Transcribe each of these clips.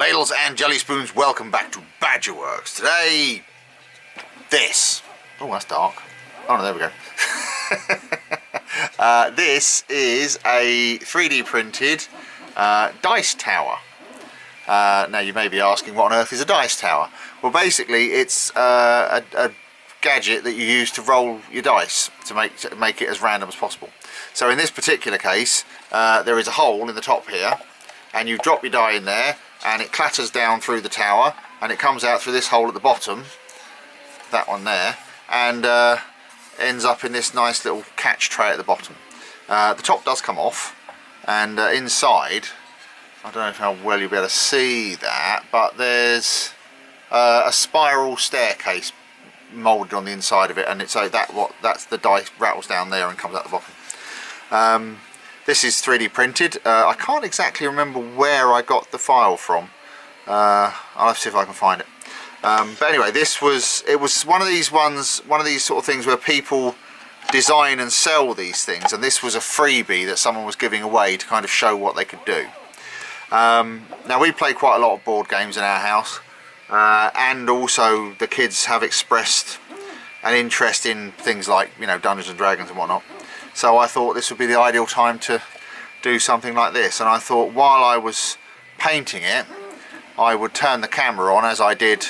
Ladles and jelly spoons, welcome back to Badgerworks. Today, this. Oh, that's dark. Oh no, there we go. This is a 3D printed dice tower. Now you may be asking, what on earth is a dice tower? Well, basically it's a gadget that you use to roll your dice to make it as random as possible. So in this particular case, there is a hole in the top here, and you drop your die in there and it clatters down through the tower and it comes out through this hole at the bottom, that one there, and ends up in this nice little catch tray at the bottom. The top does come off, and inside, I don't know how well you'll be able to see that, but there's a spiral staircase moulded on the inside of it, and it's that's the die rattles down there and comes out the bottom. This is 3D printed. I can't exactly remember where I got the file from. I'll have to see if I can find it. But anyway, it was one of these sort of things where people design and sell these things, and this was a freebie that someone was giving away to kind of show what they could do. Now we play quite a lot of board games in our house, and also the kids have expressed an interest in things like, you know, Dungeons and Dragons and whatnot. So I thought this would be the ideal time to do something like this, and I thought while I was painting it I would turn the camera on, as I did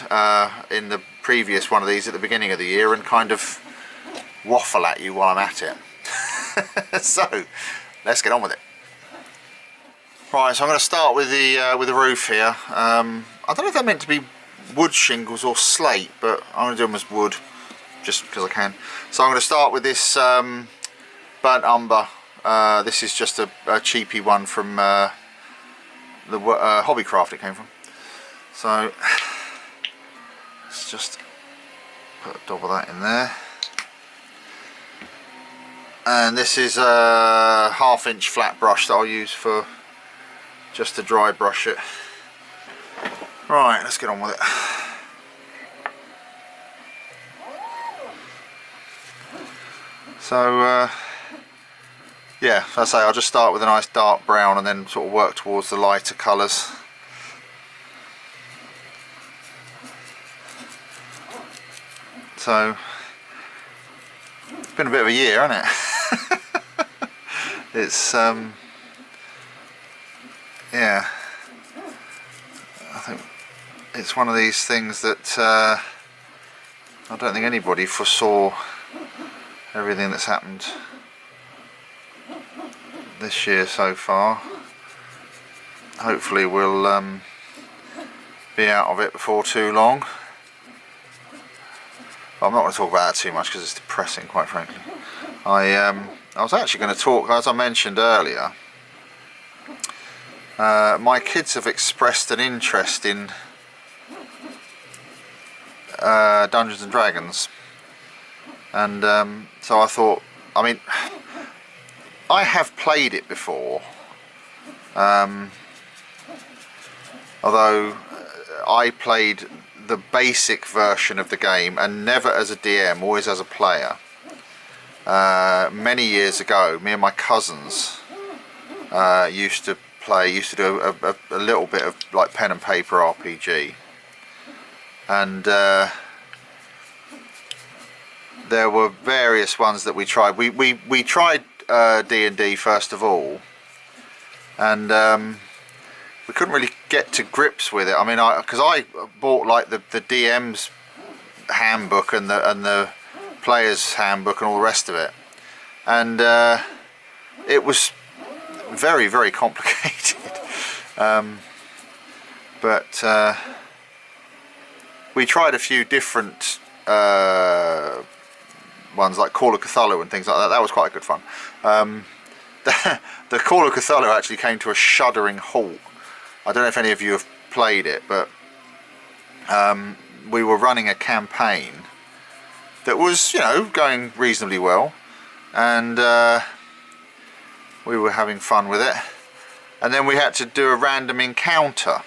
in the previous one of these at the beginning of the year, and kind of waffle at you while I'm at it. So let's get on with it. Right, so I'm going to start with the roof here. I don't know if they're meant to be wood shingles or slate, but I'm going to do them as wood just because I can. So I'm going to start with this burnt umber. This is just a cheapy one from the Hobbycraft it came from. So let's just put a dab of that in there. And this is a 1/2 inch flat brush that I'll use for just to dry brush it. Right, let's get on with it. So yeah, as I say, I'll just start with a nice dark brown and then sort of work towards the lighter colours. So it's been a bit of a year, hasn't it? It's yeah, I think it's one of these things that I don't think anybody foresaw everything that's happened this year so far. Hopefully we'll be out of it before too long. But I'm not going to talk about that too much because it's depressing, quite frankly. I was actually going to talk, as I mentioned earlier, my kids have expressed an interest in Dungeons and Dragons, and so I thought, I mean, I have played it before, although I played the basic version of the game and never as a DM, always as a player. Many years ago, me and my cousins used to do a little bit of like pen and paper RPG, and there were various ones that we tried. We tried D&D first of all, and we couldn't really get to grips with it. I mean, because I bought like the DM's handbook and the player's handbook and all the rest of it, and it was very, very complicated. But we tried a few different ones like Call of Cthulhu and things like that. That was quite good fun. The Call of Cthulhu actually came to a shuddering halt. I don't know if any of you have played it, but we were running a campaign that was, you know, going reasonably well, and we were having fun with it, and then we had to do a random encounter,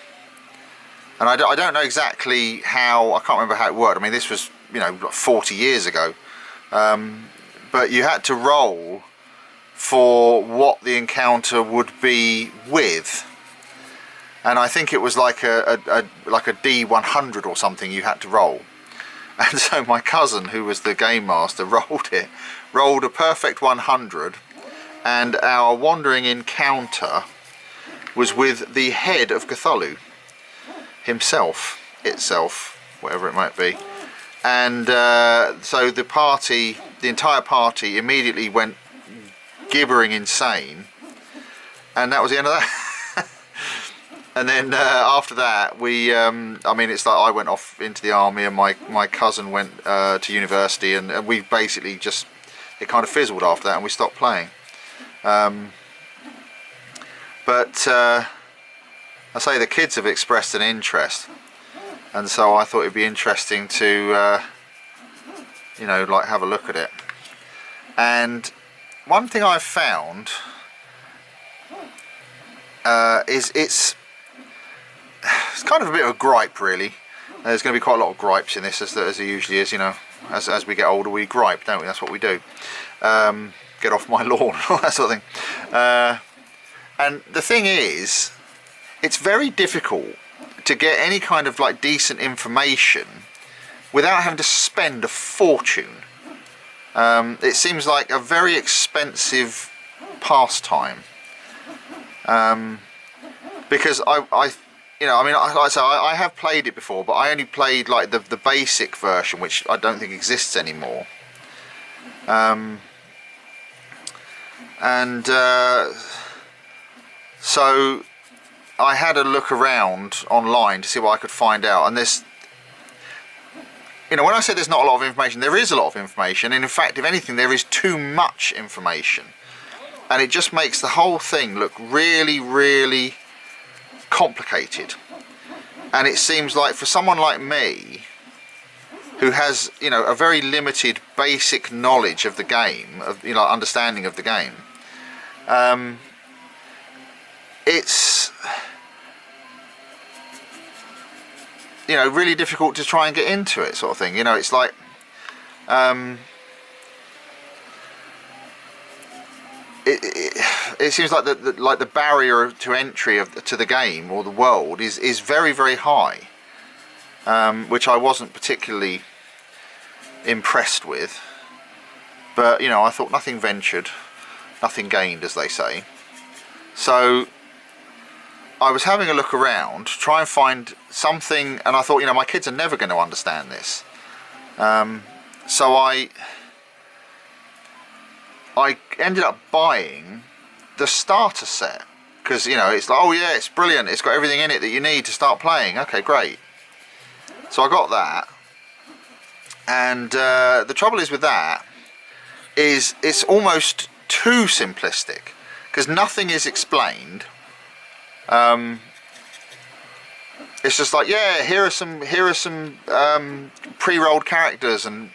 and I don't know exactly how, I can't remember how it worked. I mean, this was, you know, like 40 years ago, but you had to roll for what the encounter would be with, and I think it was like a D100 or something you had to roll. And so my cousin, who was the game master, rolled a perfect 100, and our wandering encounter was with the head of Cthulhu himself, itself, whatever it might be. And so the entire party immediately went gibbering insane, and that was the end of that. And then after that, we, I mean, it's like I went off into the army, and my cousin went to university, and we basically just, it kind of fizzled after that, and we stopped playing. But I say the kids have expressed an interest, and so I thought it'd be interesting to, you know, like have a look at it. And one thing I've found is it's kind of a bit of a gripe, really. There's going to be quite a lot of gripes in this, as there usually is, you know. As we get older, we gripe, don't we? That's what we do. Get off my lawn, all that sort of thing. And the thing is, it's very difficult to get any kind of like decent information without having to spend a fortune. It seems like a very expensive pastime. Because you know, I mean, like I say, I have played it before, but I only played like the basic version, which I don't think exists anymore. So I had a look around online to see what I could find out, and there's, you know, when I say there's not a lot of information, there is a lot of information, and in fact, if anything, there is too much information, and it just makes the whole thing look really, really complicated. And it seems like for someone like me, who has, you know, a very limited basic knowledge of the game, of, you know, understanding of the game, it's, you know, really difficult to try and get into it, sort of thing. You know, it's like, it seems like the barrier to entry to the game or the world is very, very high, which I wasn't particularly impressed with. But you know, I thought nothing ventured, nothing gained, as they say. So I was having a look around to try and find something, and I thought, you know, my kids are never going to understand this. So I ended up buying the starter set, because, you know, it's like, oh yeah, it's brilliant, it's got everything in it that you need to start playing. Okay, great. So I got that, and the trouble is with that is it's almost too simplistic, because nothing is explained. It's just like, yeah, here are some pre-rolled characters, and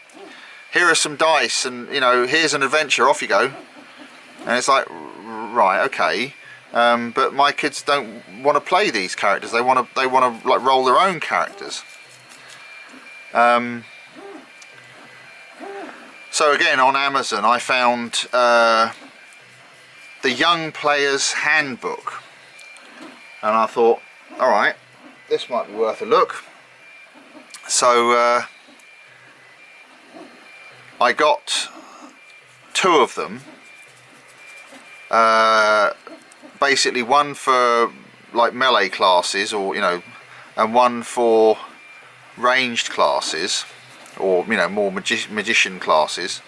here are some dice, and, you know, here's an adventure, off you go. And it's like, right, okay, but my kids don't want to play these characters. They want to like roll their own characters. So again, on Amazon, I found the Young Player's Handbook, and I thought, all right, this might be worth a look. So I got two of them, basically one for like melee classes, or, you know, and one for ranged classes, or, you know, more magician classes.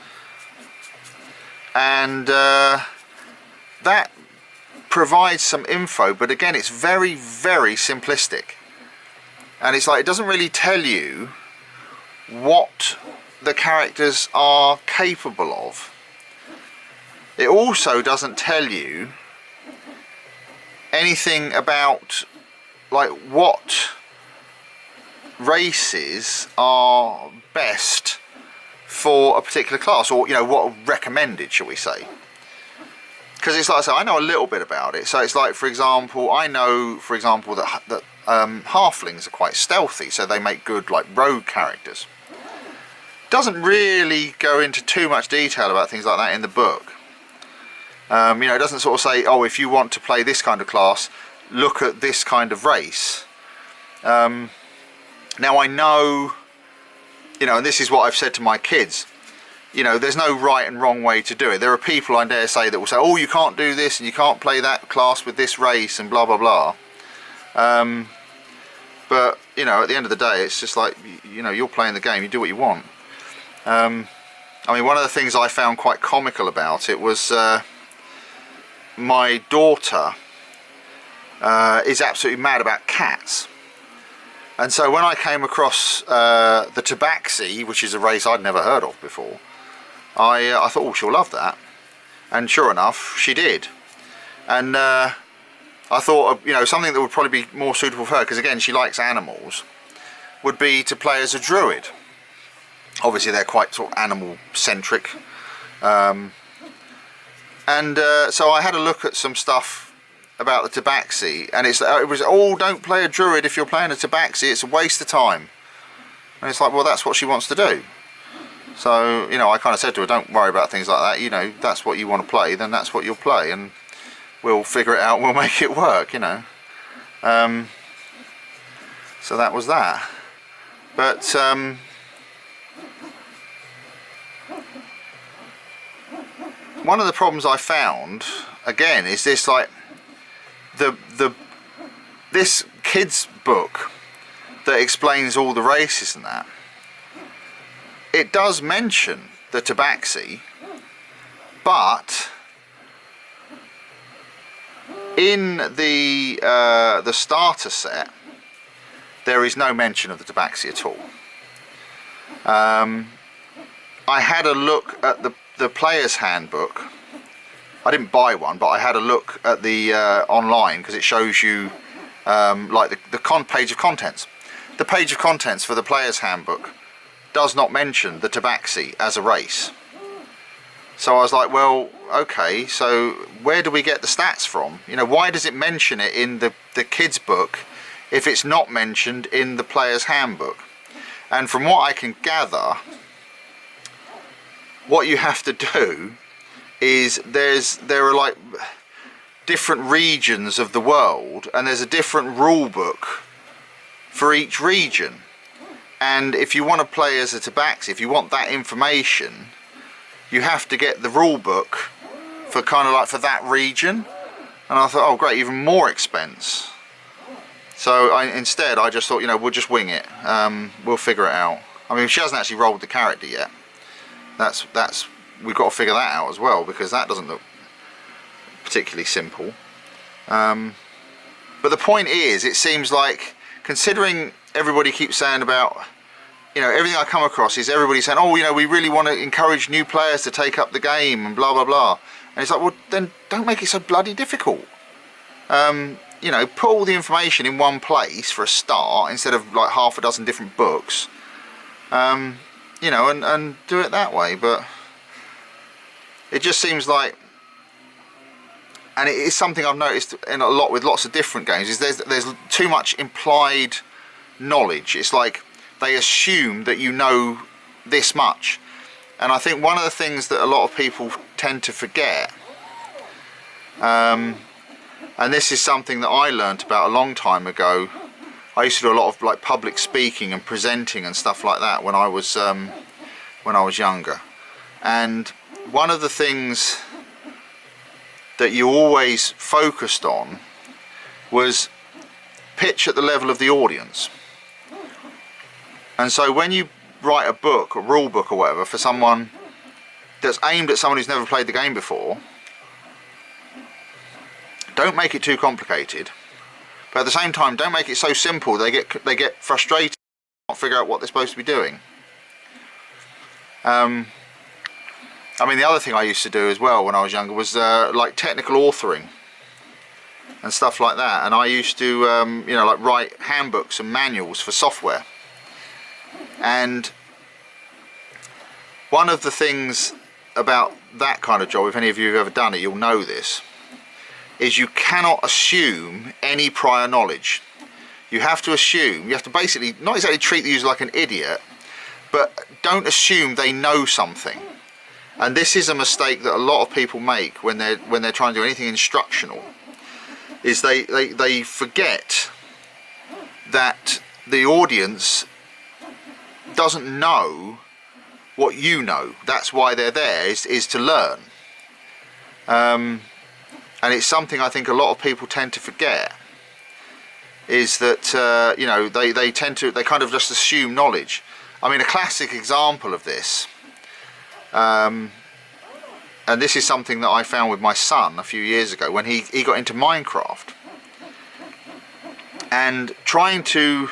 And that provides some info, but again, it's very, very simplistic, and it's like, it doesn't really tell you what the characters are capable of. It also doesn't tell you anything about like what races are best for a particular class, or, you know, what are recommended, shall we say. Because it's like I say, I know a little bit about it. So it's like, for example, I know, for example, that halflings are quite stealthy, so they make good like rogue characters. Doesn't really go into too much detail about things like that in the book. You know, it doesn't sort of say, oh, if you want to play this kind of class, look at this kind of race. Now I know, you know, and this is what I've said to my kids, you know, there's no right and wrong way to do it. There are people, I dare say, that will say, oh, you can't do this and you can't play that class with this race and blah blah blah. But you know, at the end of the day, it's just like, you know, you're playing the game, you do what you want. I mean, one of the things I found quite comical about it was my daughter is absolutely mad about cats. And so when I came across the Tabaxi, which is a race I'd never heard of before, I thought, oh, she'll love that. And sure enough, she did. And I thought, you know, something that would probably be more suitable for her, because again, she likes animals, would be to play as a druid. Obviously, they're quite sort of animal-centric. So I had a look at some stuff about the Tabaxi, and it was, oh, don't play a druid if you're playing a Tabaxi, it's a waste of time. And it's like, well, that's what she wants to do. So, you know, I kind of said to her, don't worry about things like that, you know, that's what you want to play, then that's what you'll play, and we'll figure it out, we'll make it work, you know. So that was that. But one of the problems I found, again, is this, like, this kids book that explains all the races and that, it does mention the Tabaxi, but in the starter set there is no mention of the Tabaxi at all. I had a look at the player's handbook. I didn't buy one, but I had a look at the online, because it shows you like the page of contents. The page of contents for the player's handbook does not mention the Tabaxi as a race. So I was like, well, okay, so where do we get the stats from? You know, why does it mention it in the kids book if it's not mentioned in the player's handbook? And from what I can gather, what you have to do is there are like different regions of the world, and there's a different rule book for each region. And if you want to play as a Tabaxi, if you want that information, you have to get the rule book for kind of like for that region. And I thought, oh great, even more expense. So instead I just thought, you know, we'll just wing it. We'll figure it out. I mean, she hasn't actually rolled the character yet. We've got to figure that out as well, because that doesn't look particularly simple. But the point is, it seems like, considering everybody keeps saying about, you know, everything I come across is everybody saying, oh, you know, we really want to encourage new players to take up the game and blah blah blah. And it's like, well, then don't make it so bloody difficult. You know, put all the information in one place for a start, instead of like half a dozen different books. You know, and do it that way. But it just seems like, and it is something I've noticed in a lot with lots of different games, is there's too much implied knowledge. It's like they assume that you know this much. And I think one of the things that a lot of people tend to forget, and this is something that I learnt about a long time ago. I used to do a lot of like public speaking and presenting and stuff like that when I was younger. And one of the things that you always focused on was pitch at the level of the audience. And so when you write a book, a rule book or whatever, for someone that's aimed at someone who's never played the game before, don't make it too complicated, but at the same time don't make it so simple they get frustrated and can't figure out what they're supposed to be doing. I mean, the other thing I used to do as well when I was younger was like technical authoring and stuff like that, and I used to you know, like write handbooks and manuals for software. And one of the things about that kind of job, if any of you have ever done it, you'll know this, is you cannot assume any prior knowledge. You have to assume, you have to basically not exactly treat the user like an idiot, but don't assume they know something. And this is a mistake that a lot of people make when they're trying to do anything instructional. is they forget that the audience doesn't know what you know. That's why they're there, is to learn. And it's something I think a lot of people tend to forget, is that you know, they kind of just assume knowledge. I mean, a classic example of this, and this is something that I found with my son a few years ago when he got into Minecraft, and trying to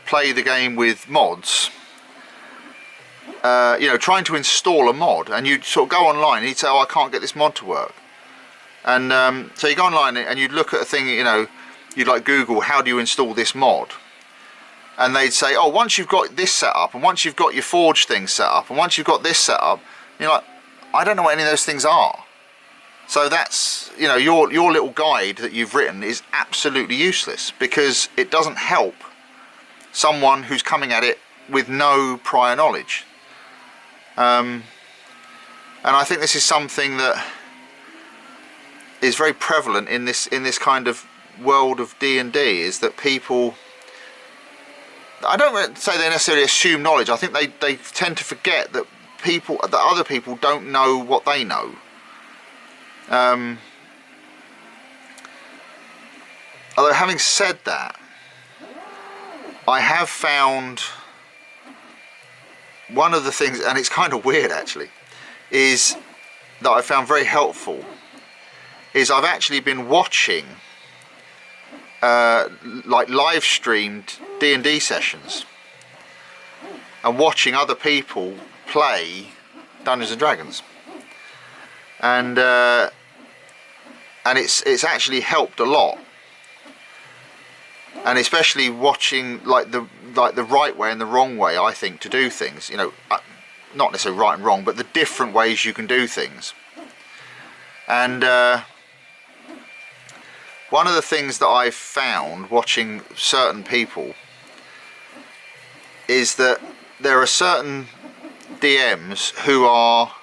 play the game with mods. You know, trying to install a mod, and you'd sort of go online and he'd say, oh, I can't get this mod to work. And so you go online and you'd look at a thing, you know, you'd like Google, how do you install this mod? And they'd say, oh, once you've got this set up, and once you've got your Forge thing set up, and once you've got this set up, you're like, I don't know what any of those things are. So that's, you know, your little guide that you've written is absolutely useless, because it doesn't help someone who's coming at it with no prior knowledge. And I think this is something that is very prevalent in this kind of world of D&D, is that people, I don't say they necessarily assume knowledge. I think they tend to forget that other people don't know what they know. Although having said that, I have found one of the things, and it's kind of weird actually, is that I found very helpful, is I've actually been watching like live streamed D&D sessions and watching other people play Dungeons and Dragons, and it's actually helped a lot. And especially watching like the right way and the wrong way, I think, to do things. You know, not necessarily right and wrong, but the different ways you can do things. And one of the things that I've found watching certain people is that there are certain DMs who are,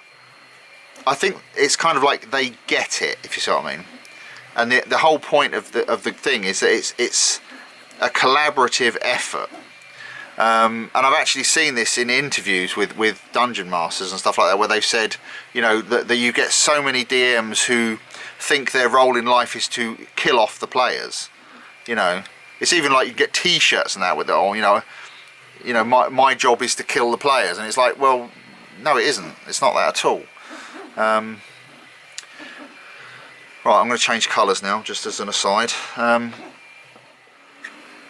I think it's kind of like they get it, if you see what I mean. And the whole point of the thing is that it's a collaborative effort, and I've actually seen this in interviews with dungeon masters and stuff like that, where they've said, you know, that you get so many DMs who think their role in life is to kill off the players. You know, it's even like you get T-shirts and that with it, or you know, my job is to kill the players, and it's like, well, no, it isn't. It's not that at all. Right, I'm going to change colours now, just as an aside.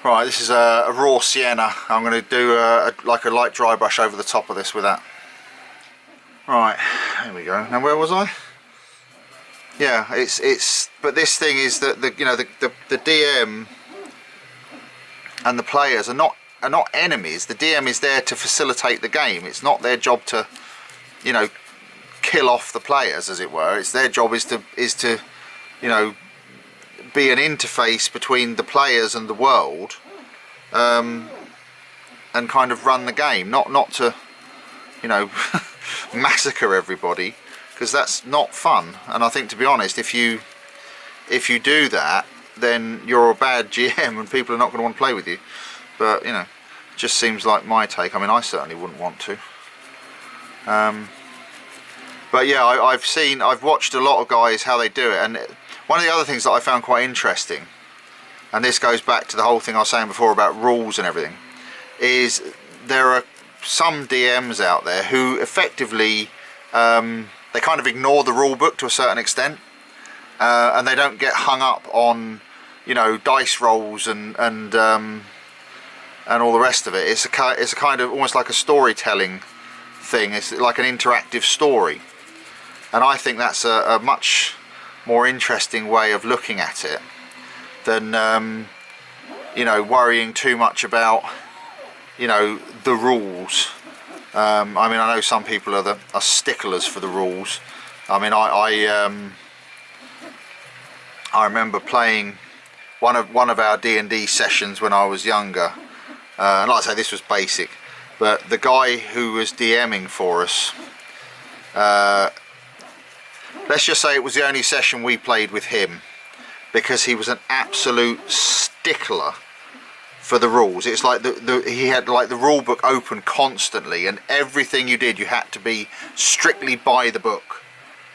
Right, this is a raw sienna. I'm going to do like a light dry brush over the top of this with that. Right, here we go. Now where was I? Yeah, it's. But this thing is that the DM and the players are not enemies. The DM is there to facilitate the game. It's not their job to, you know, kill off the players, as it were. It's their job is to you know, be an interface between the players and the world, and kind of run the game, not to, you know, massacre everybody, because that's not fun. And I think, to be honest, if you do that, then you're a bad GM and people are not going to want to play with you. But, you know, it just seems like my take. I mean, I certainly wouldn't want to. But yeah, I've watched a lot of guys how they do it, and one of the other things that I found quite interesting, and this goes back to the whole thing I was saying before about rules and everything, is there are some DMs out there who effectively they kind of ignore the rule book to a certain extent, and they don't get hung up on, you know, dice rolls and all the rest of it. It's a kind of almost like a storytelling thing. It's like an interactive story, and I think that's a much more interesting way of looking at it than you know, worrying too much about, you know, the rules. I mean, I know some people are sticklers for the rules. I mean, I remember playing one of our D&D sessions when I was younger, and like I say, this was basic, but the guy who was DMing for us, let's just say it was the only session we played with him, because he was an absolute stickler for the rules. It's like he had like the rule book open constantly, and everything you did you had to be strictly by the book,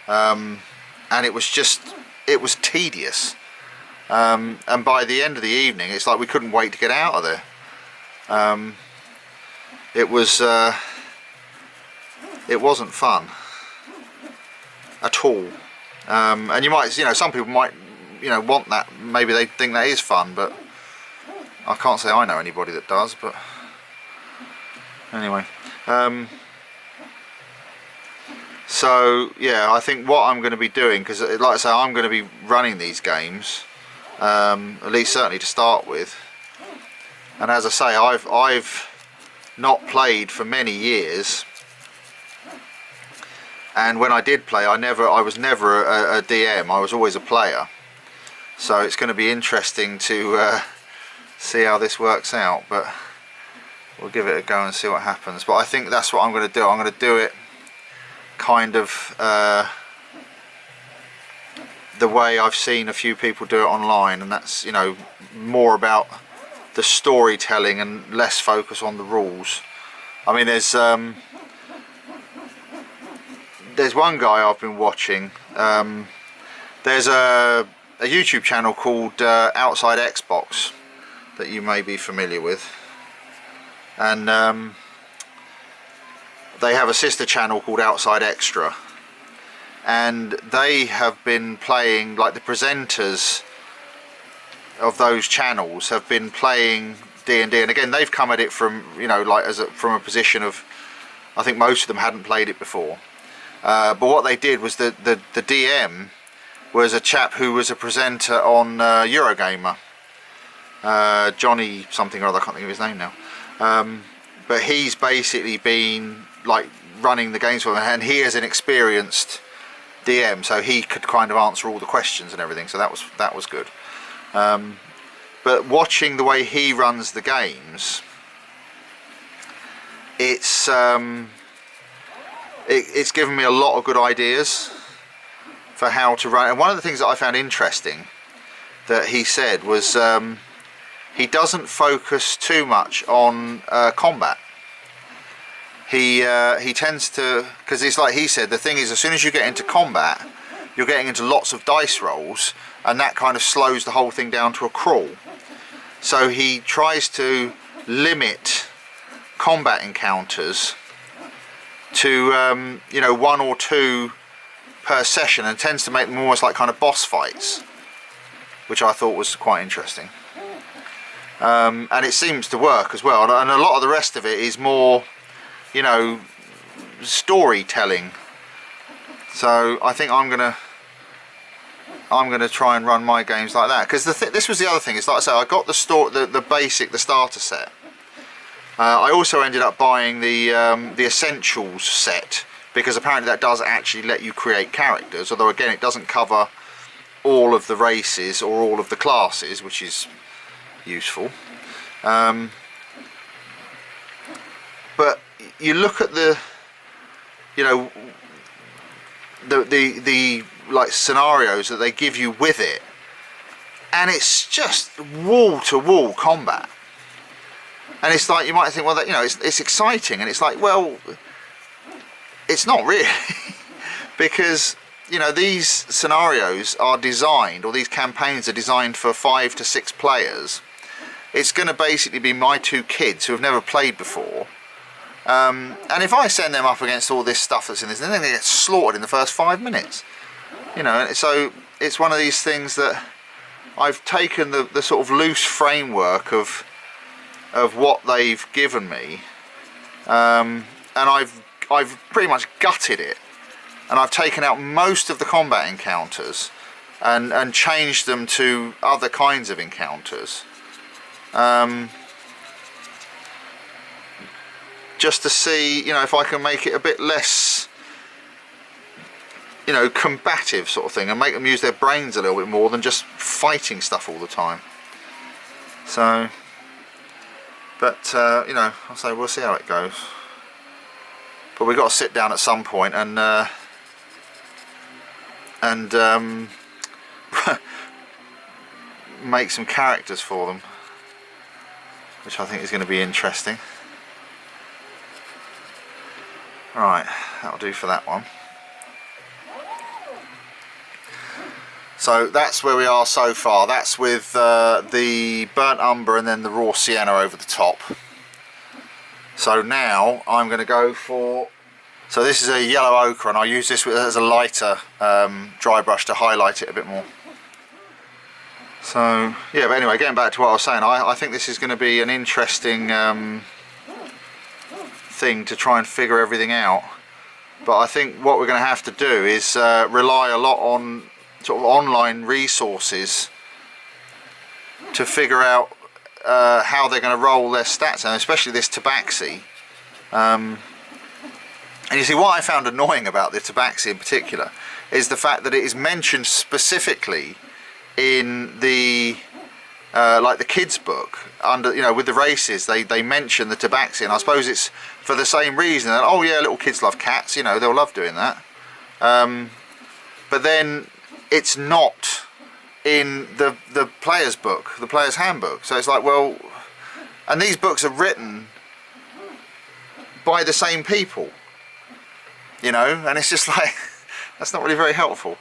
and it was tedious, and by the end of the evening it's like we couldn't wait to get out of there. It wasn't fun at all, and you might, some people might, want that, maybe they think that is fun, but I can't say I know anybody that does. But anyway, so yeah, I think what I'm going to be doing, because like I say, I'm going to be running these games, at least certainly to start with, and as I say, I've not played for many years, and when I did play, I was never a DM, I was always a player, so it's going to be interesting to see how this works out, but we'll give it a go and see what happens. But I think that's what I'm going to do. I'm going to do it kind of the way I've seen a few people do it online, and that's more about the storytelling and less focus on the rules. I mean, there's one guy I've been watching. There's a YouTube channel called Outside Xbox that you may be familiar with, and they have a sister channel called Outside Extra, and they have been playing, like the presenters of those channels have been playing D&D, and again they've come at it from from a position of, I think most of them hadn't played it before, but what they did was the DM was a chap who was a presenter on Eurogamer, Johnny something or other, I can't think of his name now, but he's basically been like running the games for them, and he is an experienced DM, so he could kind of answer all the questions and everything, so that was good. But watching the way he runs the games, it's given me a lot of good ideas for how to run. And one of the things that I found interesting that he said was he doesn't focus too much on combat. He tends to, because it's like he said, the thing is, as soon as you get into combat, you're getting into lots of dice rolls, and that kind of slows the whole thing down to a crawl. So he tries to limit combat encounters to one or two per session, and tends to make them almost like kind of boss fights, which I thought was quite interesting. And it seems to work as well, and a lot of the rest of it is more storytelling. So I think I'm gonna try and run my games like that, because this was the other thing. It's like I say, I got the starter set. I also ended up buying the essentials set, because apparently that does actually let you create characters, although again it doesn't cover all of the races or all of the classes, which is useful. But you look at the like scenarios that they give you with it, and it's just wall to wall combat, and it's like you might think, well, that it's exciting, and it's like, well, it's not really because these scenarios are designed, or these campaigns are designed for 5 to 6 players. It's going to basically be my 2 kids who have never played before, and if I send them up against all this stuff that's in this, then they get slaughtered in the first 5 minutes. So it's one of these things that I've taken the sort of loose framework of what they've given me, and I've pretty much gutted it, and I've taken out most of the combat encounters and changed them to other kinds of encounters, just to see if I can make it a bit less combative sort of thing, and make them use their brains a little bit more than just fighting stuff all the time. So, but I'll say we'll see how it goes. But we've got to sit down at some point make some characters for them, which I think is going to be interesting. Right, that'll do for that one. So that's where we are so far. That's with the burnt umber and then the raw sienna over the top. So now I'm going to go for, so this is a yellow ochre, and I'll use this as a lighter dry brush to highlight it a bit more. So yeah, but anyway, getting back to what I was saying, I think this is going to be an interesting thing to try and figure everything out. But I think what we're going to have to do is rely a lot on sort of online resources to figure out how they're going to roll their stats, and especially this tabaxi. And you see, what I found annoying about the tabaxi in particular is the fact that it is mentioned specifically in the like the kids book, under, you know, with the races they mention the tabaxi, and I suppose it's for the same reason that, oh yeah, little kids love cats, you know, they'll love doing that. But then it's not in the player's book, the player's handbook. So it's like, well, and these books are written by the same people, you know, and it's just like, that's not really very helpful.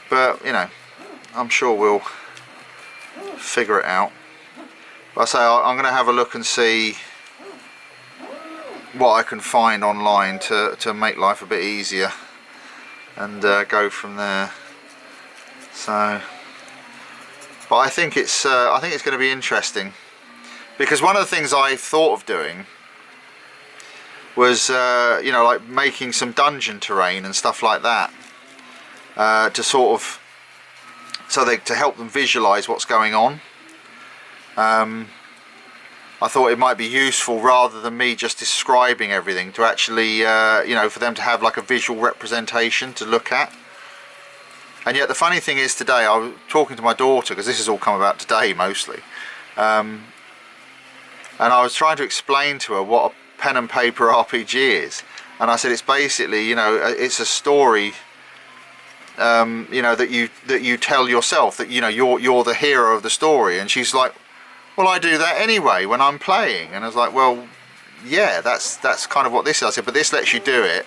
But you know, I'm sure we'll figure it out. But I say I'm going to have a look and see what I can find online to make life a bit easier, and go from there. So, but I think it's going to be interesting, because one of the things I thought of doing was you know, like making some dungeon terrain and stuff like that, to sort of, so to help them visualize what's going on. I thought it might be useful, rather than me just describing everything, to actually you know, for them to have like a visual representation to look at. And yet the funny thing is, today I was talking to my daughter, because this has all come about today mostly, and I was trying to explain to her what a pen and paper RPG is, and I said it's basically, you know, it's a story, you know, that you tell yourself, that, you know, you're the hero of the story. And she's like, well, I do that anyway when I'm playing. And I was like, well, yeah, that's kind of what this is. I said, but this lets you do it,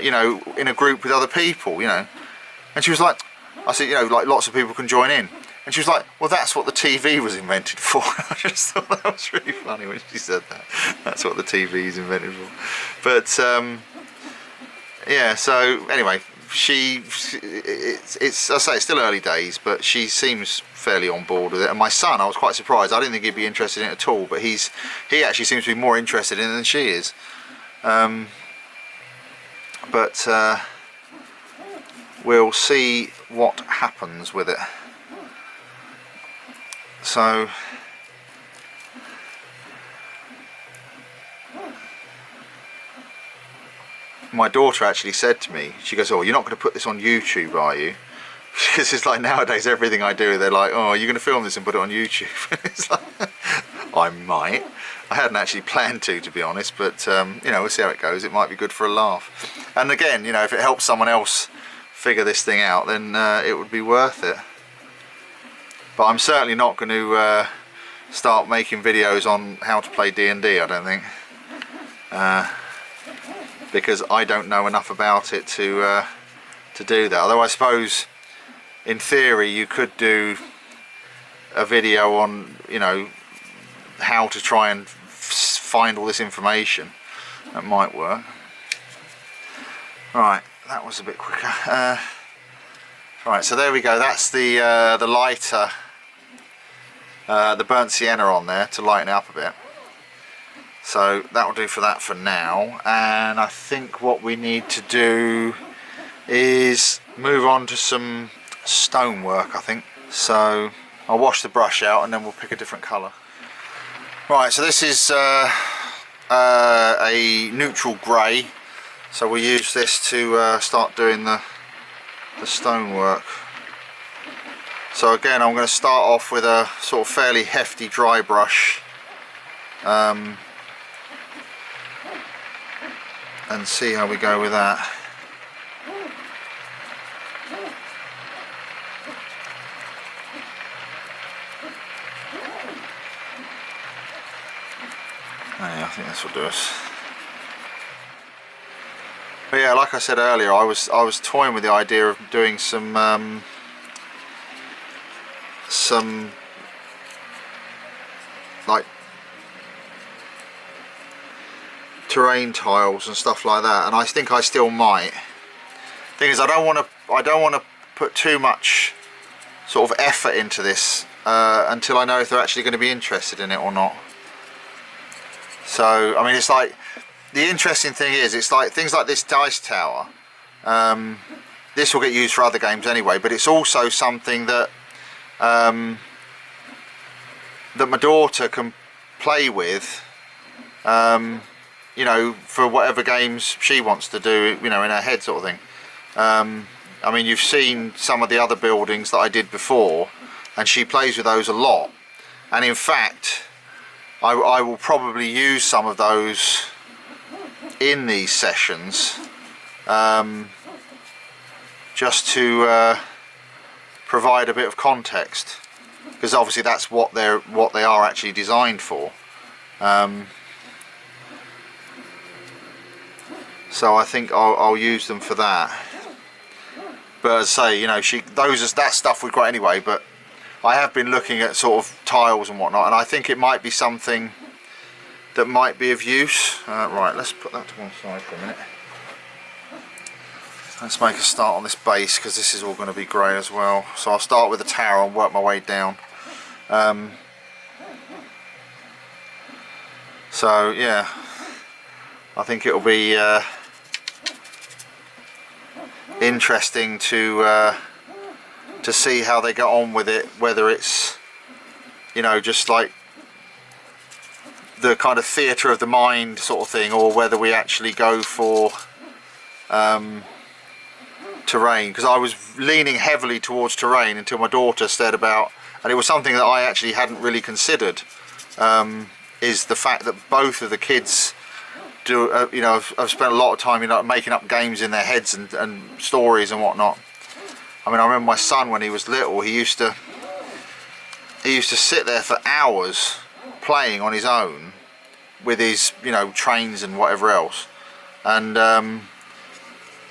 you know, in a group with other people, you know. And she was like, I said, you know, like lots of people can join in. And she was like, well, that's what the TV was invented for. I just thought that was really funny when she said that. That's what the TV is invented for. But yeah, so anyway, it's I say it's still early days, but she seems fairly on board with it. And my son, I was quite surprised. I didn't think he'd be interested in it at all, but he actually seems to be more interested in it than she is. But we'll see what happens with it. So my daughter actually said to me, she goes, oh, you're not going to put this on YouTube, are you? Because it's like, nowadays everything I do, they're like, oh, you're going to film this and put it on YouTube. It's like, I might. I hadn't actually planned to be honest, but you know, we'll see how it goes. It might be good for a laugh. And again, you know, if it helps someone else figure this thing out, then it would be worth it. But I'm certainly not going to start making videos on how to play D&D, I don't think. Because I don't know enough about it to do that. Although I suppose, in theory, you could do a video on, you know, how to try and find all this information. That might work. Right, that was a bit quicker. Right, so there we go. That's the lighter, the burnt sienna on there to lighten it up a bit. So that will do for that for now. And I think what we need to do is move on to some stonework, I think. So I'll wash the brush out and then we'll pick a different colour. Right, so this is a neutral grey. So we'll use this to start doing the stonework. So again, I'm going to start off with a sort of fairly hefty dry brush, and see how we go with that. Yeah, I think this will do us. But yeah, like I said earlier, I was toying with the idea of doing some like terrain tiles and stuff like that, and I think I still might. Thing is, I don't want to put too much sort of effort into this until I know if they're actually going to be interested in it or not. So I mean, it's like, the interesting thing is, it's like things like this dice tower, this will get used for other games anyway, but it's also something that that my daughter can play with, you know, for whatever games she wants to do, you know, in her head sort of thing. I mean, you've seen some of the other buildings that I did before, and she plays with those a lot, and in fact I will probably use some of those in these sessions, just to provide a bit of context, because obviously that's what they are actually designed for. So I think I'll use them for that. But as I say, you know, that stuff we've got anyway, but I have been looking at sort of tiles and whatnot, and I think it might be something that might be of use. Right, let's put that to one side for a minute. Let's make a start on this base, because this is all going to be grey as well. So I'll start with the tower and work my way down. So yeah, I think it'll be interesting to see how they get on with it, whether it's, you know, just like the kind of theatre of the mind sort of thing, or whether we actually go for terrain, because I was leaning heavily towards terrain until my daughter said about, and it was something that I actually hadn't really considered, is the fact that both of the kids do, you know, I've spent a lot of time, you know, making up games in their heads and stories and whatnot. I mean, I remember my son, when he was little, he used to sit there for hours playing on his own with his, you know, trains and whatever else, and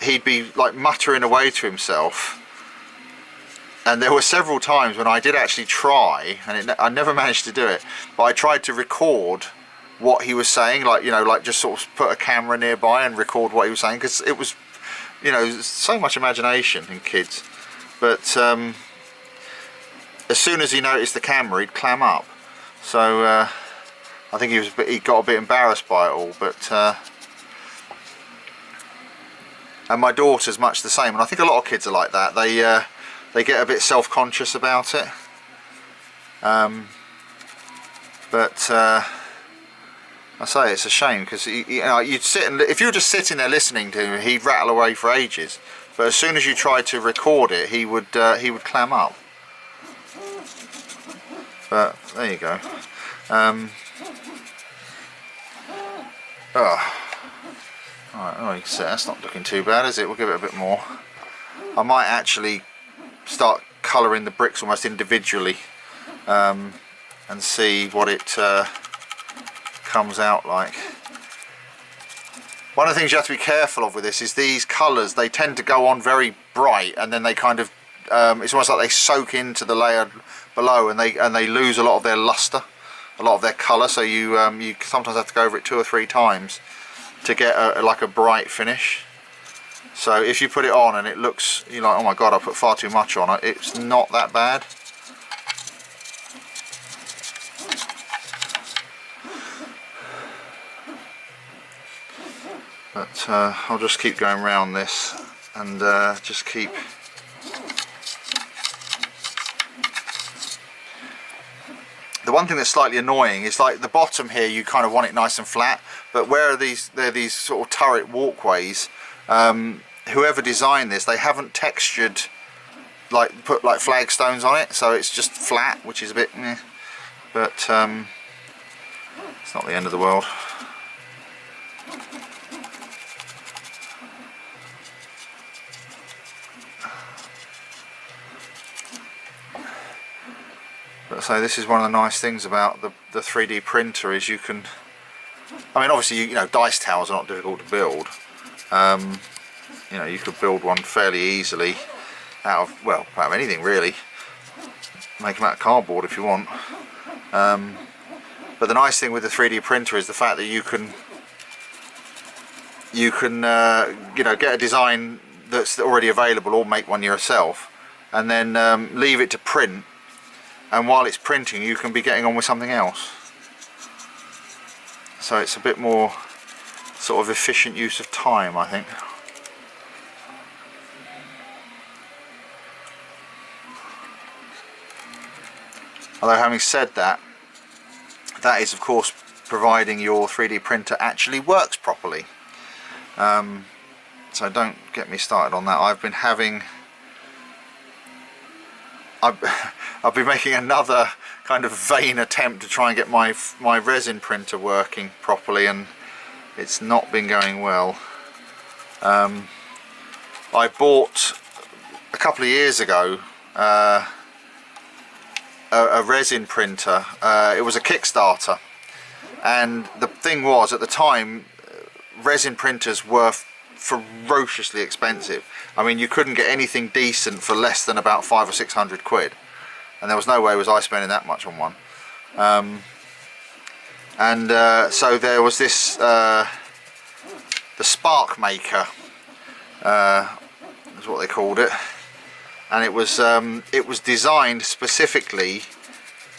he'd be like muttering away to himself. And there were several times when I did actually try, and I never managed to do it, but I tried to record what he was saying, like, you know, like just sort of put a camera nearby and record what he was saying, because it was, you know, so much imagination in kids. But as soon as he noticed the camera, he'd clam up. So I think he got a bit embarrassed by it all. But and my daughter's much the same, and I think a lot of kids are like that. They get a bit self-conscious about it. But I say it's a shame, because you know, you'd sit and, if you were just sitting there listening to him, he'd rattle away for ages. But as soon as you tried to record it, he would clam up. But there you go. Alright, oh, you can see that's not looking too bad, is it? We'll give it a bit more. I might actually start colouring the bricks almost individually, and see what it comes out like. One of the things you have to be careful of with this is these colours, they tend to go on very bright, and then they kind of it's almost like they soak into the layer below, and they lose a lot of their luster, a lot of their colour. So you sometimes have to go over it 2 or 3 times to get like a bright finish. So if you put it on and it looks, you're like, oh my god, I put far too much on it, it's not that bad. But I'll just keep going around this, and just keep the one thing that's slightly annoying is, like, the bottom here, you kind of want it nice and flat, but where there are these sort of turret walkways, whoever designed this, they haven't textured, like put like flagstones on it, so it's just flat, which is a bit meh. But it's not the end of the world. But so this is one of the nice things about the 3D printer, is you can I mean, obviously, you know, dice towers are not difficult to build. You know, you could build one fairly easily out of, well, out of anything really. Make them out of cardboard if you want. But the nice thing with the 3D printer is the fact that you can you know, get a design that's already available, or make one yourself, and then leave it to print, and while it's printing you can be getting on with something else. So it's a bit more sort of efficient use of time, I think. Although having said that, that is of course providing your 3D printer actually works properly. So don't get me started on that. I've been making another kind of vain attempt to try and get my resin printer working properly, and it's not been going well. I bought a couple of years ago a resin printer. It was a Kickstarter, and the thing was, at the time, resin printers were ferociously expensive. I mean, you couldn't get anything decent for less than about 500 or 600 quid, and there was no way was I spending that much on one. So there was this the Spark Maker, is what they called it, and it was designed specifically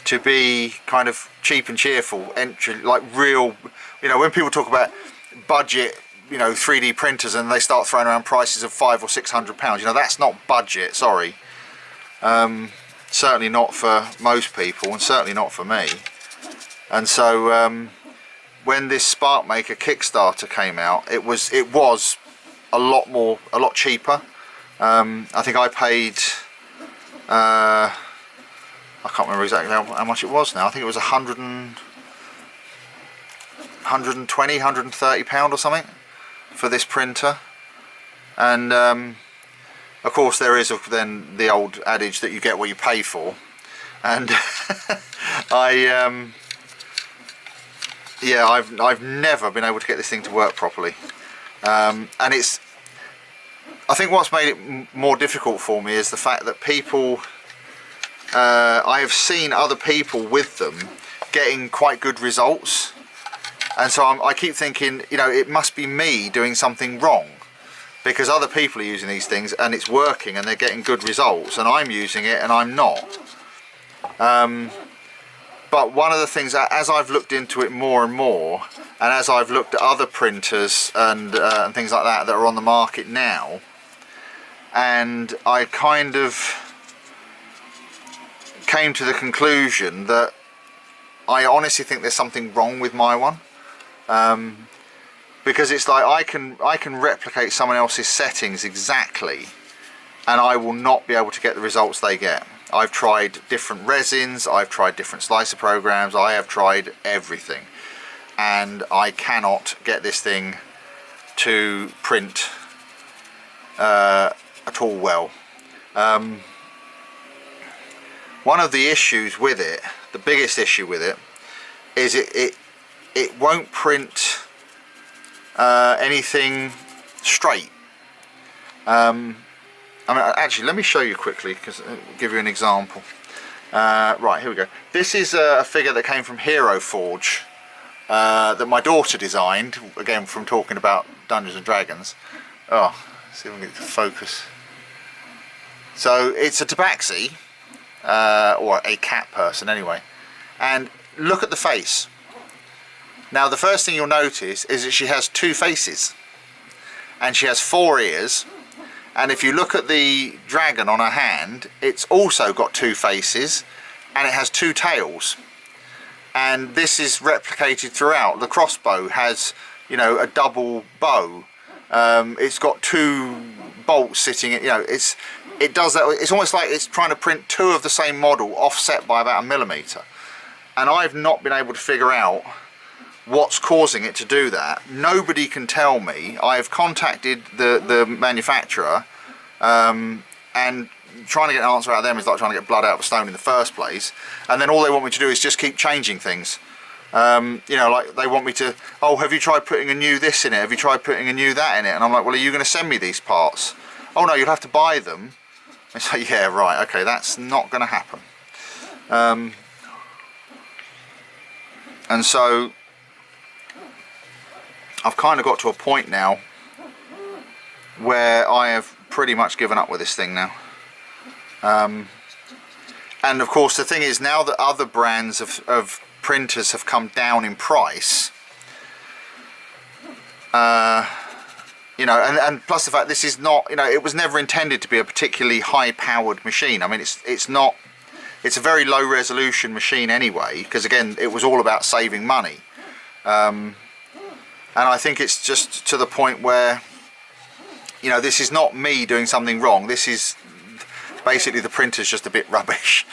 to be kind of cheap and cheerful entry, like real, you know, when people talk about budget, you know, 3D printers, and they start throwing around prices of £500 or £600, you know, that's not budget, sorry. Certainly not for most people, and certainly not for me. And so when this Spark Maker Kickstarter came out, it was a lot cheaper. I think I paid I can't remember exactly how much it was now. I think it was £120, £130 or something for this printer. And of course there is then the old adage that you get what you pay for, and yeah, I've never been able to get this thing to work properly, and I think what's made it more difficult for me is the fact that people, I have seen other people with them getting quite good results, and so I keep thinking, you know, it must be me doing something wrong, because other people are using these things and it's working and they're getting good results, and I'm using it and I'm not. But one of the things, as I've looked into it more and more, and as I've looked at other printers and things like that are on the market now, and I kind of came to the conclusion that I honestly think there's something wrong with my one, because it's like I can replicate someone else's settings exactly, and I will not be able to get the results they get. I've tried different resins, I've tried different slicer programs, I have tried everything, and I cannot get this thing to print at all well. One of the issues with it, the biggest issue with it, is it won't print anything straight. I mean, actually, let me show you quickly, because I'll give you an example. Right, here we go. This is a figure that came from Hero Forge, that my daughter designed, again from talking about Dungeons and Dragons. Oh, let's see if we can get it to focus. So it's a tabaxi, or a cat person anyway, and look at the face. Now the first thing you'll notice is that she has two faces, and she has 4 ears. And if you look at the dragon on her hand, it's also got 2 faces, and it has 2 tails. And this is replicated throughout. The crossbow has, you know, a double bow. It's got 2 bolts sitting, you know, it does that. It's almost like it's trying to print 2 of the same model offset by about 1 millimeter. And I've not been able to figure out what's causing it to do that. Nobody can tell me. I've contacted the manufacturer, and trying to get an answer out of them is like trying to get blood out of a stone in the first place, and then all they want me to do is just keep changing things. You know, like they want me to, oh, have you tried putting a new this in it? Have you tried putting a new that in it? And I'm like, well, are you going to send me these parts? Oh no, you'll have to buy them. It's like, yeah, right, okay, that's not going to happen. And so I've kind of got to a point now where I have pretty much given up with this thing now. And of course the thing is, now that other brands of printers have come down in price, you know, and plus the fact this is not, you know, it was never intended to be a particularly high powered machine. I mean, it's not, it's a very low resolution machine anyway, because again it was all about saving money. And I think it's just to the point where, you know, this is not me doing something wrong, this is basically the printer's just a bit rubbish.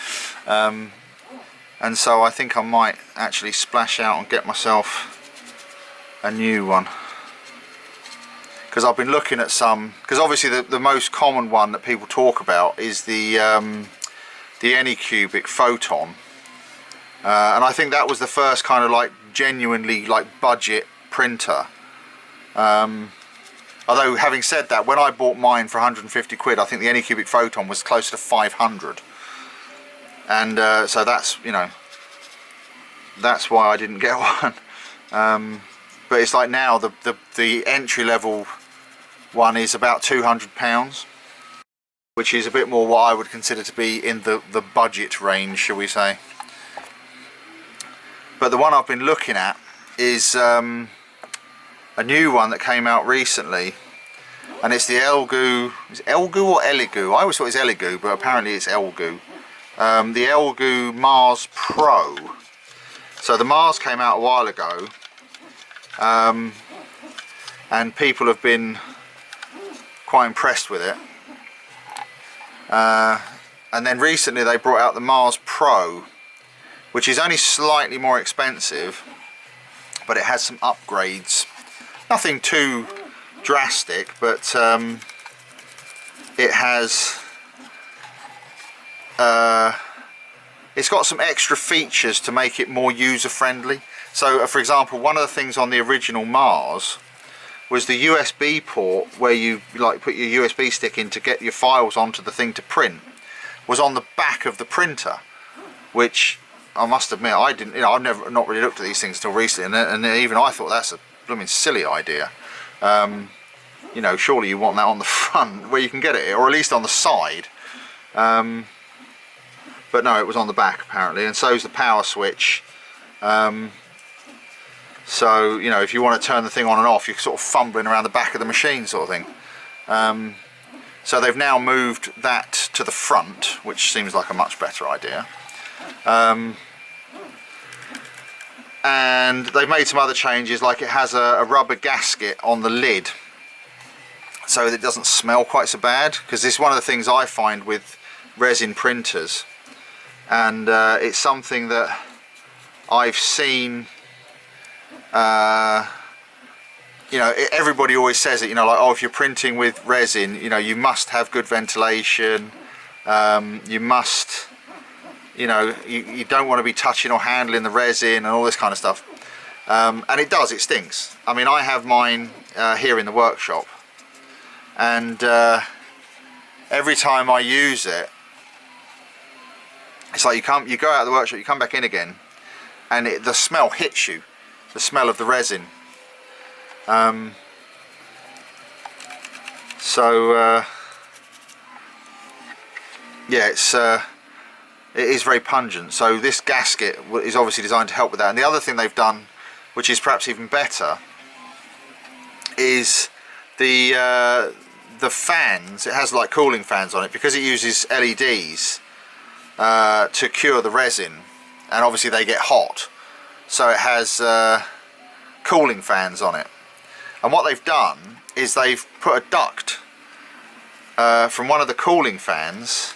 And so I think I might actually splash out and get myself a new one, because I've been looking at some, because obviously the most common one that people talk about is the Anycubic Photon, and I think that was the first kind of like genuinely like budget printer. Although having said that, when I bought mine for 150 quid, I think the Anycubic Photon was closer to 500, and so that's, you know, that's why I didn't get one. But it's like now the entry level one is about £200, which is a bit more what I would consider to be in the budget range, shall we say. But the one I've been looking at is a new one that came out recently, and it's the Elgu. Is it Elgu or Elegoo? I always thought it was Elegoo, but apparently it's Elgu. The Elgu Mars Pro. So the Mars came out a while ago, and people have been quite impressed with it. And then recently they brought out the Mars Pro, which is only slightly more expensive, but it has some upgrades. Nothing too drastic, but it has it's got some extra features to make it more user-friendly. So for example, one of the things on the original Mars was the USB port, where you like put your USB stick in to get your files onto the thing to print, was on the back of the printer, which I must admit I didn't, you know, I've not really looked at these things until recently, and even I thought that's a blooming silly idea. You know, surely you want that on the front where you can get it, or at least on the side. But no, it was on the back apparently, and so is the power switch. So, you know, if you want to turn the thing on and off, you're sort of fumbling around the back of the machine sort of thing. So they've now moved that to the front, which seems like a much better idea. And they've made some other changes, like it has a rubber gasket on the lid so that it doesn't smell quite so bad, because this is one of the things I find with resin printers, and it's something that I've seen. You know, everybody always says it, you know, like, oh, if you're printing with resin, you know, you must have good ventilation, you must, you know, you don't want to be touching or handling the resin and all this kind of stuff. And it does, it stinks. I mean, I have mine here in the workshop, and every time I use it, it's like you go out of the workshop, you come back in again, and the smell hits you, the smell of the resin. Yeah, it is very pungent. So this gasket is obviously designed to help with that. And the other thing they've done, which is perhaps even better, is the fans. It has like cooling fans on it, because it uses LEDs to cure the resin, and obviously they get hot. So it has cooling fans on it. And what they've done is they've put a duct from one of the cooling fans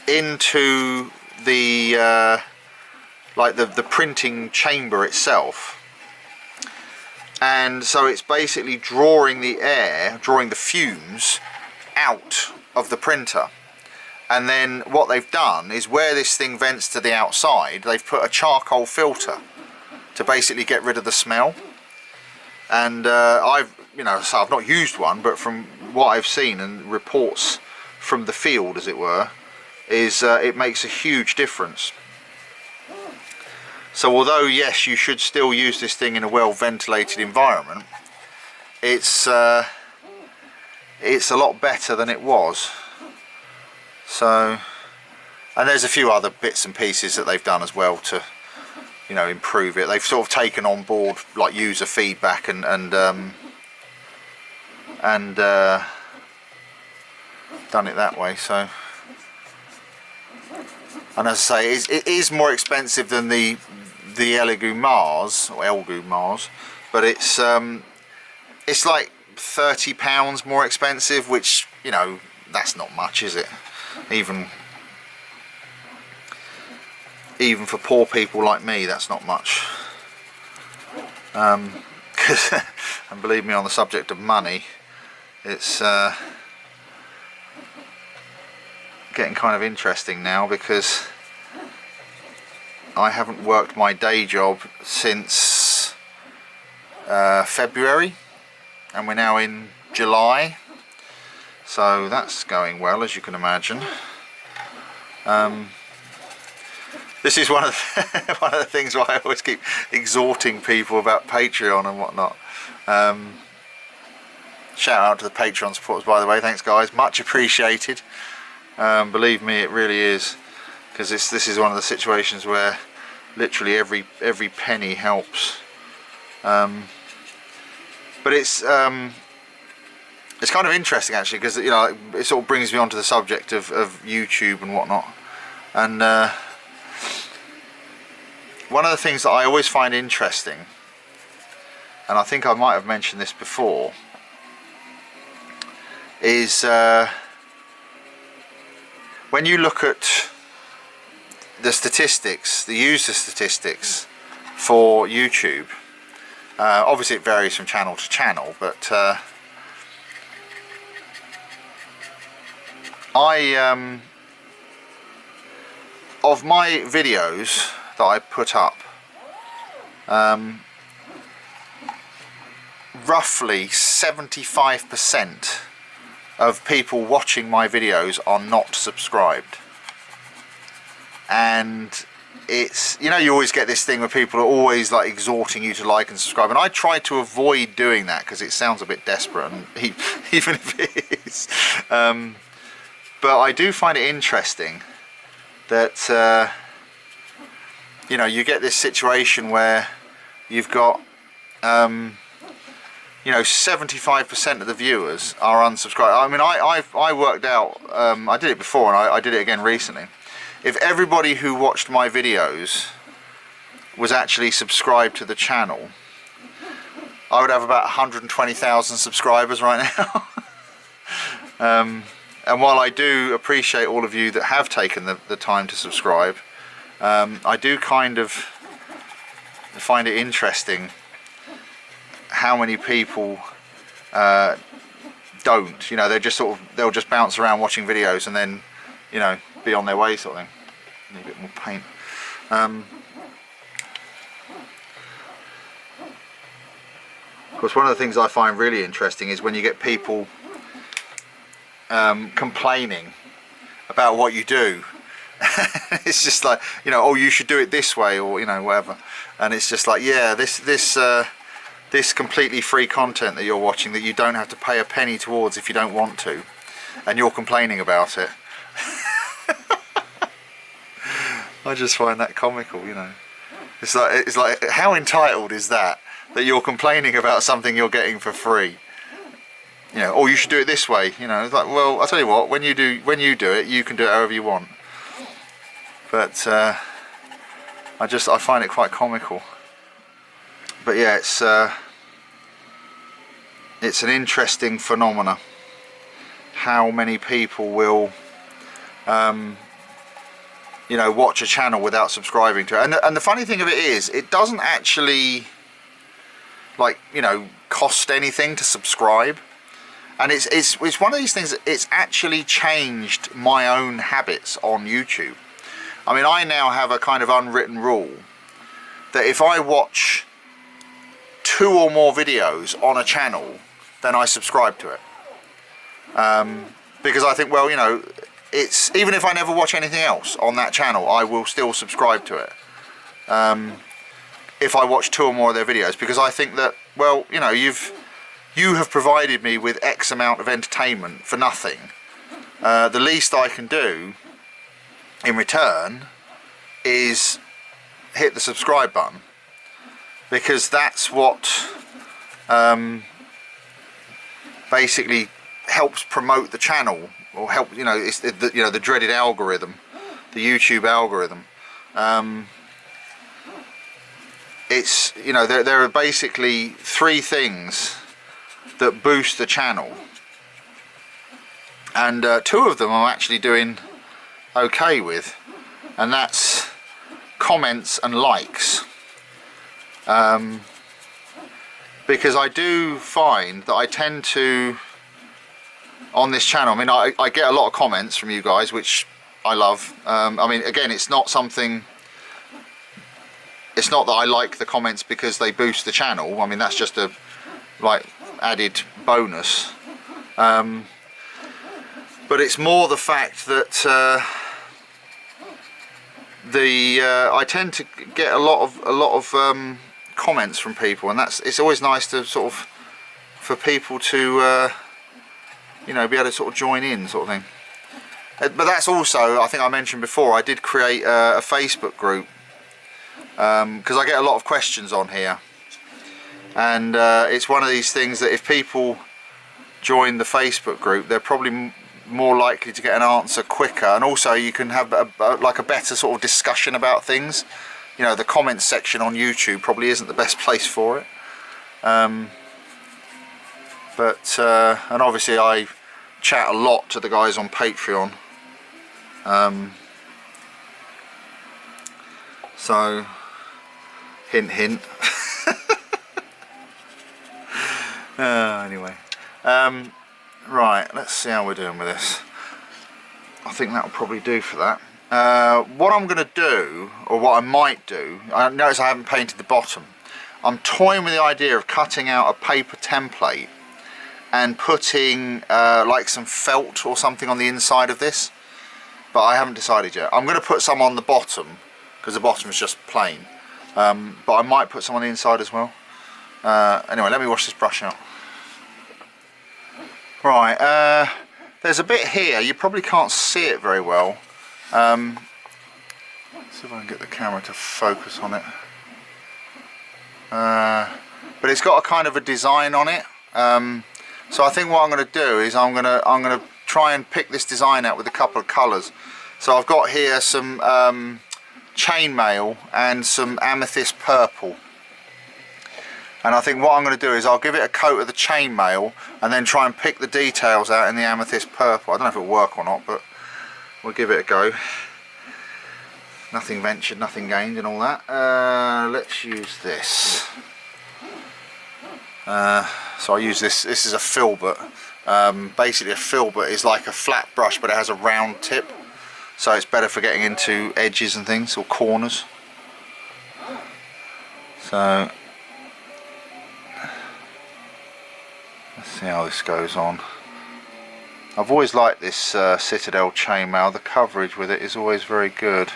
into the like the printing chamber itself, and so it's basically drawing the air, drawing the fumes out of the printer. And then what they've done is, where this thing vents to the outside, they've put a charcoal filter to basically get rid of the smell. And so I've not used one, but from what I've seen and reports from the field, as it were, is it makes a huge difference. So although yes, you should still use this thing in a well ventilated environment, it's a lot better than it was. So, and there's a few other bits and pieces that they've done as well to, you know, improve it. They've sort of taken on board like user feedback and done it that way. So, and as I say, it is more expensive than the Elegoo Mars or Elgoo Mars, but it's like £30 more expensive, which, you know, that's not much, is it? Even for poor people like me, that's not much. And believe me, on the subject of money, it's getting kind of interesting now, because I haven't worked my day job since February, and we're now in July, so that's going well, as you can imagine. This is one of the things why I always keep exhorting people about Patreon and whatnot. Shout out to the Patreon supporters, by the way. Thanks, guys, much appreciated. Believe me, it really is, because this is one of the situations where literally every penny helps. But it's kind of interesting, actually, because, you know, it sort of brings me onto the subject of YouTube and whatnot. And one of the things that I always find interesting, and I think I might have mentioned this before, is when you look at the statistics, the user statistics for YouTube. Obviously it varies from channel to channel, but of my videos that I put up, roughly 75% of people watching my videos are not subscribed. And it's, you know, you always get this thing where people are always like exhorting you to like and subscribe, and I try to avoid doing that because it sounds a bit desperate, and even if it is, but I do find it interesting that you know, you get this situation where you've got you know, 75% of the viewers are unsubscribed. I mean, I worked out, I did it before and I did it again recently. If everybody who watched my videos was actually subscribed to the channel, I would have about 120,000 subscribers right now. And while I do appreciate all of you that have taken the time to subscribe, I do kind of find it interesting how many people don't. You know, they're just sort of, they'll just bounce around watching videos and then, you know, be on their way, sort of thing. Need a bit more paint. Of course, one of the things I find really interesting is when you get people complaining about what you do. It's just like, you know, oh, you should do it this way, or, you know, whatever. And it's just like, yeah, this completely free content that you're watching, that you don't have to pay a penny towards if you don't want to, and you're complaining about it. I just find that comical, you know. It's like how entitled is that you're complaining about something you're getting for free? You know, or you should do it this way. You know, it's like, well, I'll tell you what. When you do it, you can do it however you want. But I find it quite comical. But yeah, it's an interesting phenomena. How many people will you know, watch a channel without subscribing to it. And the funny thing of it is, it doesn't actually, like, you know, cost anything to subscribe. And it's one of these things that it's actually changed my own habits on YouTube. I mean, I now have a kind of unwritten rule that if I watch 2 or more videos on a channel, then I subscribe to it. Because I think, well, you know, it's, even if I never watch anything else on that channel, I will still subscribe to it. If I watch 2 or more of their videos, because I think that, well, you know, you have provided me with X amount of entertainment for nothing. The least I can do in return is hit the subscribe button, because that's what basically helps promote the channel, or help, you know, it's the, you know, the dreaded algorithm, the YouTube algorithm. It's, you know, there are basically 3 things that boost the channel, and 2 of them I'm actually doing okay with, and that's comments and likes. Because I do find that I tend to, on this channel, I mean, I get a lot of comments from you guys, which I love. I mean, again, it's not something, it's not that I like the comments because they boost the channel. I mean, that's just a, like, added bonus. But it's more the fact that I tend to get a lot of comments from people, and it's always nice to sort of, for people to you know, be able to sort of join in, sort of thing. But that's also, I think I mentioned before, I did create a Facebook group, because I get a lot of questions on here, and it's one of these things that if people join the Facebook group, they're probably more likely to get an answer quicker, and also you can have like a better sort of discussion about things. You know, the comments section on YouTube probably isn't the best place for it. And obviously I chat a lot to the guys on Patreon. So, hint hint. Anyway. Right, let's see how we're doing with this. I think that'll probably do for that. What I'm going to do, or what I might do, I notice I haven't painted the bottom. I'm toying with the idea of cutting out a paper template and putting like some felt or something on the inside of this, but I haven't decided yet. I'm going to put some on the bottom because the bottom is just plain, but I might put some on the inside as well. Anyway, let me wash this brush out. Right, there's a bit here, you probably can't see it very well. Let's see if I can get the camera to focus on it. But it's got a kind of a design on it. So I think what I'm going to do is I'm going to try and pick this design out with a couple of colours. So I've got here some chainmail and some amethyst purple. And I think what I'm going to do is I'll give it a coat of the chainmail and then try and pick the details out in the amethyst purple. I don't know if it'll work or not, but we'll give it a go. Nothing ventured, nothing gained and all that. Let's use this. So I use this is a filbert. Basically a filbert is like a flat brush, but it has a round tip. So it's better for getting into edges and things, or corners. So let's see how this goes on. I've always liked this Citadel chainmail. The coverage with it is always very good.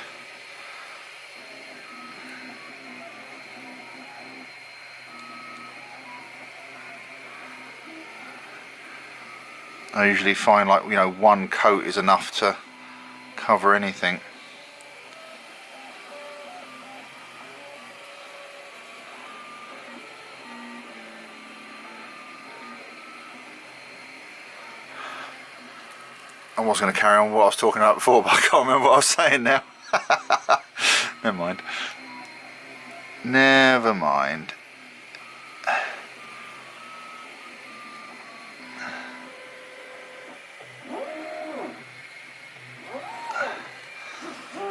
I usually find, like, you know, one coat is enough to cover anything. I was going to carry on what I was talking about before, but I can't remember what I was saying now. Never mind. Never mind.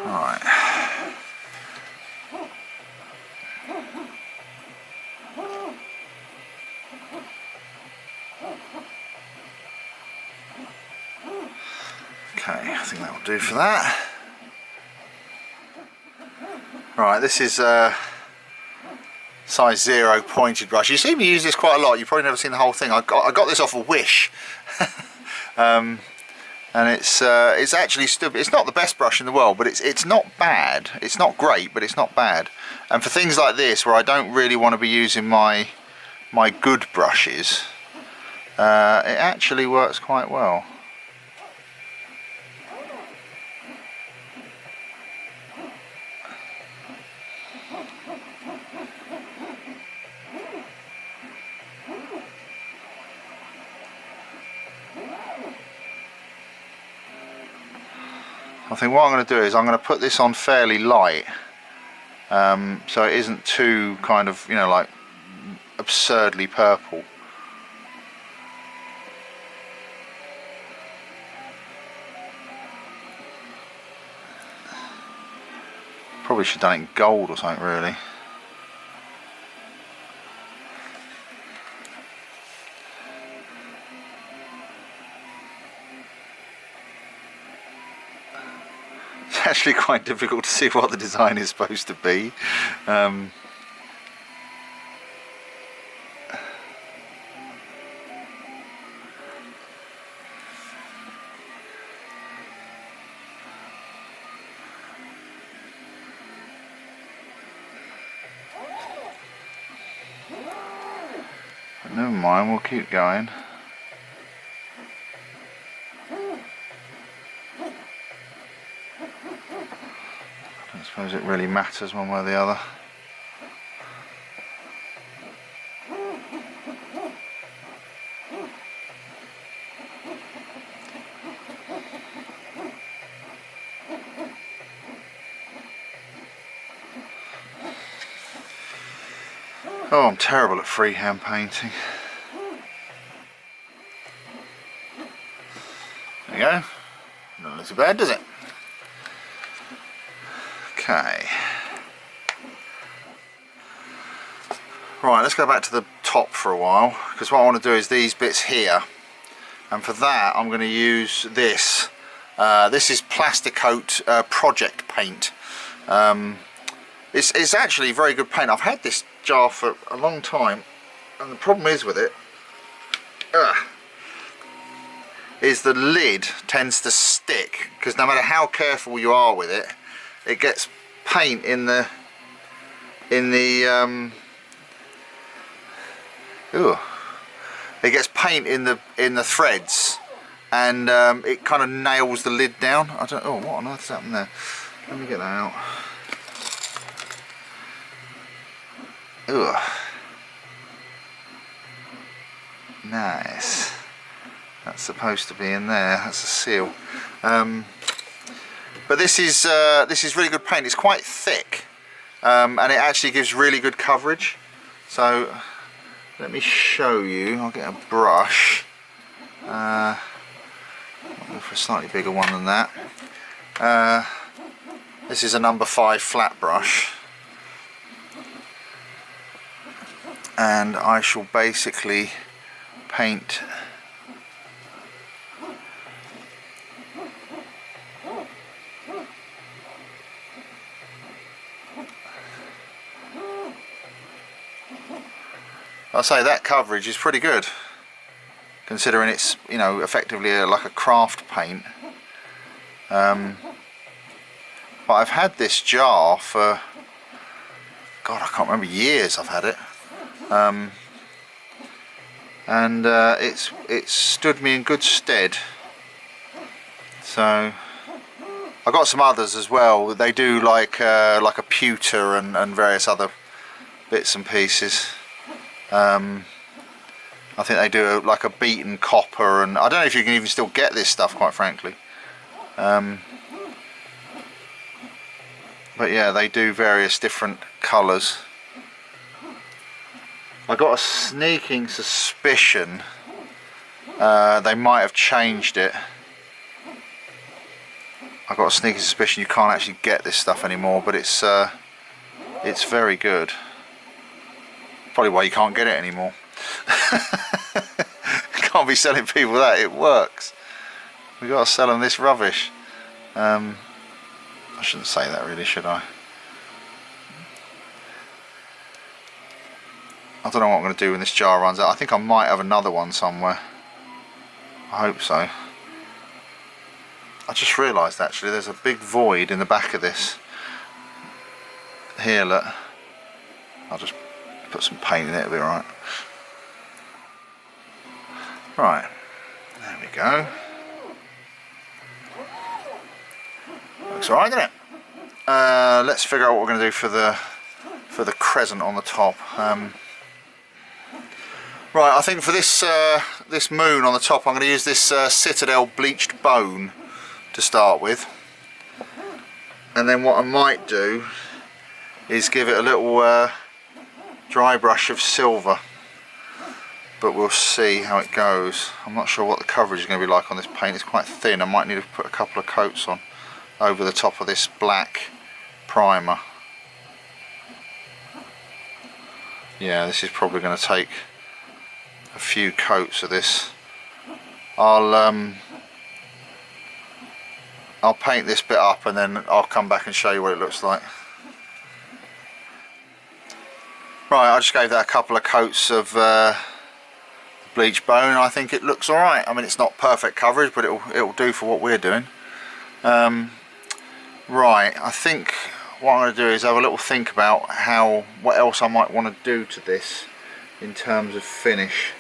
Alright. Okay, I think that will do for that. Right, this is size 0 pointed brush. You see me use this quite a lot. You've probably never seen the whole thing. I got this off a Wish. And it's actually it's not the best brush in the world, but it's not bad. It's not great, but it's not bad. And for things like this where I don't really want to be using my good brushes, it actually works quite well. I think what I'm going to do is I'm going to put this on fairly light, so it isn't too kind of, you know, like absurdly purple. Probably should have done it in gold or something, really. It's actually quite difficult to see what the design is supposed to be. But never mind, we'll keep going. I suppose it really matters one way or the other. Oh, I'm terrible at freehand painting. There you go. Not look too bad, does it? Okay. Right, let's go back to the top for a while, because what I want to do is these bits here, and for that I'm going to use this. This is Plasticoat Project Paint. It's actually very good paint. I've had this jar for a long time, and the problem is with it is the lid tends to stick, because no matter how careful you are with it, it gets paint in the it gets paint in the threads, and it kind of nails the lid down. I don't. Oh, what on earth's happened there? Let me get that out. Ugh. Nice. That's supposed to be in there. That's a seal. But this is really good paint. It's quite thick, and it actually gives really good coverage. So let me show you. I'll get a brush. I'll go for a slightly bigger one than that. This is a number 5 flat brush, and I shall basically paint I'll say that coverage is pretty good, considering it's, you know, effectively like a craft paint. But I've had this jar for, God, I can't remember, years I've had it. And it's stood me in good stead. So I've got some others as well. They do like a pewter and various other bits and pieces. I think they do like a beaten copper, and I don't know if you can even still get this stuff, quite frankly. But yeah, they do various different colours. I got a sneaking suspicion they might have changed it. I got a sneaking suspicion you can't actually get this stuff anymore, but it's very good. Probably why you can't get it anymore. Can't be selling people that. It works. We got to sell them this rubbish. I shouldn't say that, really, should I? I don't know what I'm going to do when this jar runs out. I think I might have another one somewhere. I hope so. I just realised actually there's a big void in the back of this. Here, look. I'll just put some paint in it, it'll be alright. Right, there we go. Looks alright, doesn't it? Let's figure out what we're going to do for the crescent on the top. Right, I think for this this moon on the top, I'm going to use this Citadel bleached bone to start with, and then what I might do is give it a little dry brush of silver, but we'll see how it goes. I'm not sure what the coverage is going to be like on this paint. It's quite thin. I might need to put a couple of coats on over the top of this black primer. Yeah, this is probably going to take a few coats of this. I'll paint this bit up and then I'll come back and show you what it looks like. Right, I just gave that a couple of coats of bleach bone. I think it looks alright. I mean, it's not perfect coverage, but it'll do for what we're doing. Right, I think what I'm going to do is have a little think about what else I might want to do to this in terms of finish.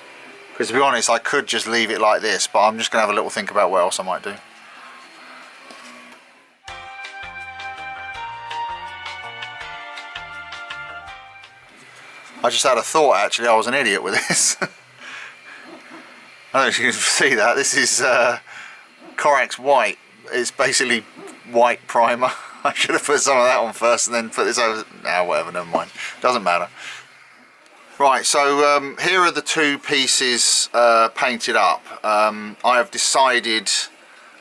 Because to be honest, I could just leave it like this, but I'm just going to have a little think about what else I might do. I just had a thought actually, I was an idiot with this. I don't know if you can see that. This is Corax White. It's basically white primer. I should have put some of that on first and then put this over. Nah, whatever, never mind. Doesn't matter. Right, so here are the two pieces painted up. I have decided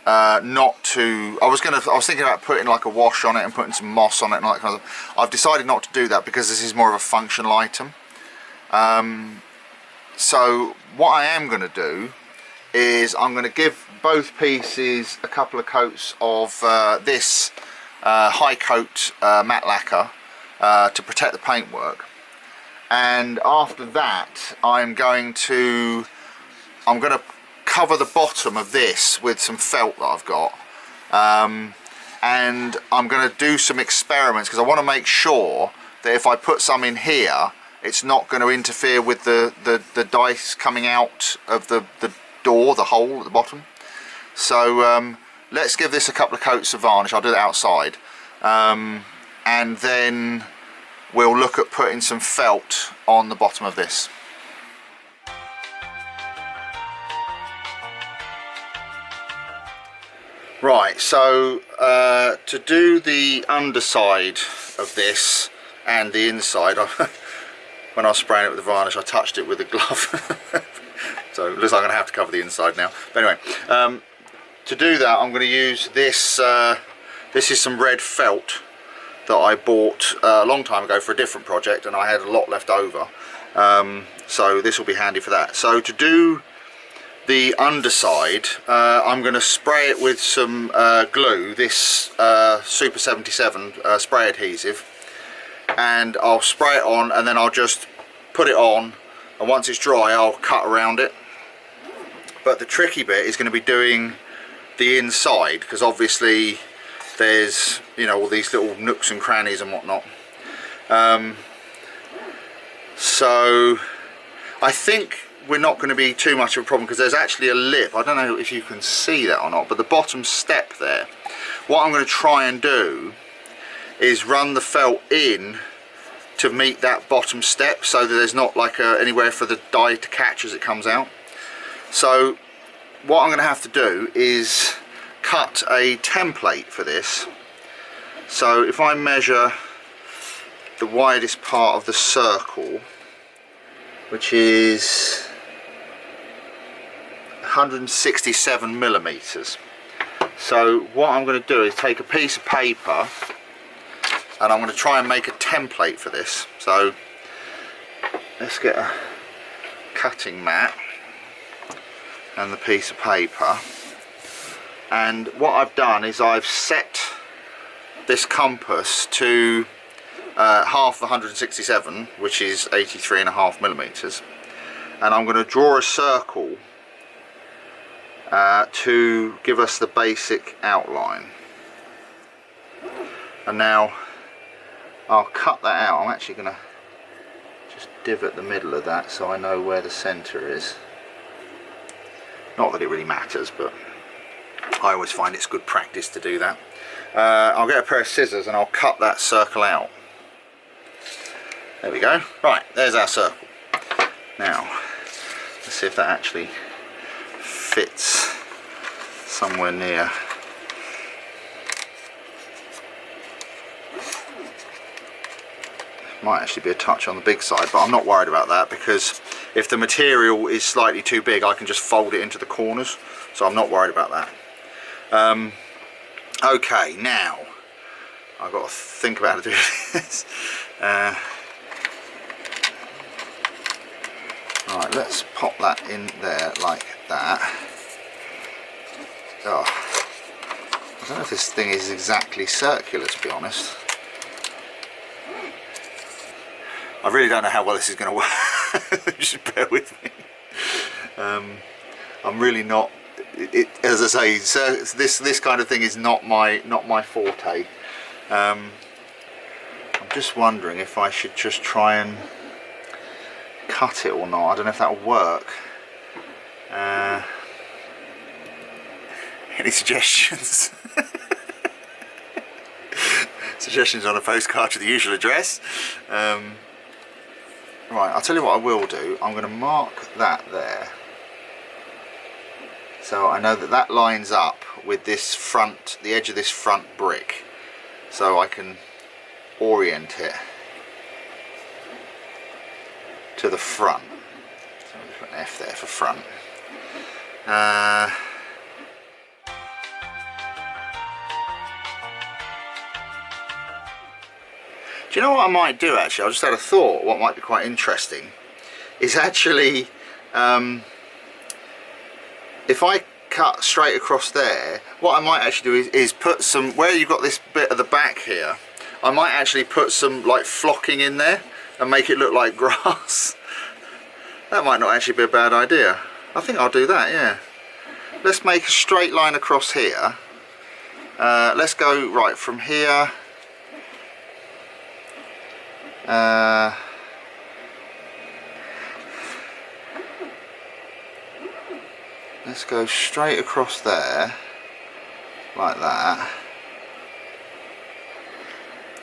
not to. I was thinking about putting like a wash on it and putting some moss on it and all that kind of stuff. I've decided not to do that because this is more of a functional item. So what I am going to do is I'm going to give both pieces a couple of coats of this high coat matte lacquer to protect the paintwork, and after that I'm going to cover the bottom of this with some felt that I've got, and I'm going to do some experiments because I want to make sure that if I put some in here it's not going to interfere with the dice coming out of the door, the hole at the bottom. So let's give this a couple of coats of varnish. I'll do that outside, and then we'll look at putting some felt on the bottom of this. Right, so to do the underside of this and the inside, when I was spraying it with the varnish I touched it with a glove. So it looks like I'm going to have to cover the inside now. But anyway, to do that I'm going to use this, this is some red felt that I bought a long time ago for a different project, and I had a lot left over. So this will be handy for that. So to do the underside, I'm going to spray it with some glue, this Super 77 spray adhesive, and I'll spray it on and then I'll just put it on, and once it's dry I'll cut around it. But the tricky bit is going to be doing the inside, because obviously there's, you know, all these little nooks and crannies and whatnot. So I think we're not going to be too much of a problem because there's actually a lip. I don't know if you can see that or not, but the bottom step there, what I'm going to try and do is run the felt in to meet that bottom step so that there's not like anywhere for the dye to catch as it comes out. So what I'm going to have to do is cut a template for this. So if I measure the widest part of the circle, which is 167 millimeters. So what I'm going to do is take a piece of paper and I'm going to try and make a template for this. So let's get a cutting mat and the piece of paper, and what I've done is I've set this compass to half 167, which is 83.5 millimeters, and I'm going to draw a circle to give us the basic outline. And now I'll cut that out. I'm actually going to just divot the middle of that so I know where the center is. Not that it really matters, but I always find it's good practice to do that. I'll get a pair of scissors and I'll cut that circle out. There we go. Right, there's our circle. Now, let's see if that actually fits somewhere near. Might actually be a touch on the big side, but I'm not worried about that, because if the material is slightly too big I can just fold it into the corners, so I'm not worried about that. Okay, now I've got to think about how to do this. Right, let's pop that in there like that. Oh, I don't know if this thing is exactly circular, to be honest. I really don't know how well this is going to work. Just bear with me. I'm really not. As I say, this kind of thing is not my forte. I'm just wondering if I should just try and cut it or not. I don't know if that'll work. Any suggestions? Suggestions on a postcard to the usual address. Right, I'll tell you what I will do. I'm going to mark that there, so I know that that lines up with this front, the edge of this front brick, so I can orient it to the front. So I'll just put an F there for front. Do you know what I might do actually? I just had a thought. What might be quite interesting is actually, if I cut straight across there, what I might actually do is put some, where you've got this bit at the back here, I might actually put some like flocking in there and make it look like grass. That might not actually be a bad idea. I think I'll do that, yeah. Let's make a straight line across here. Let's go right from here. Let's go straight across there like that,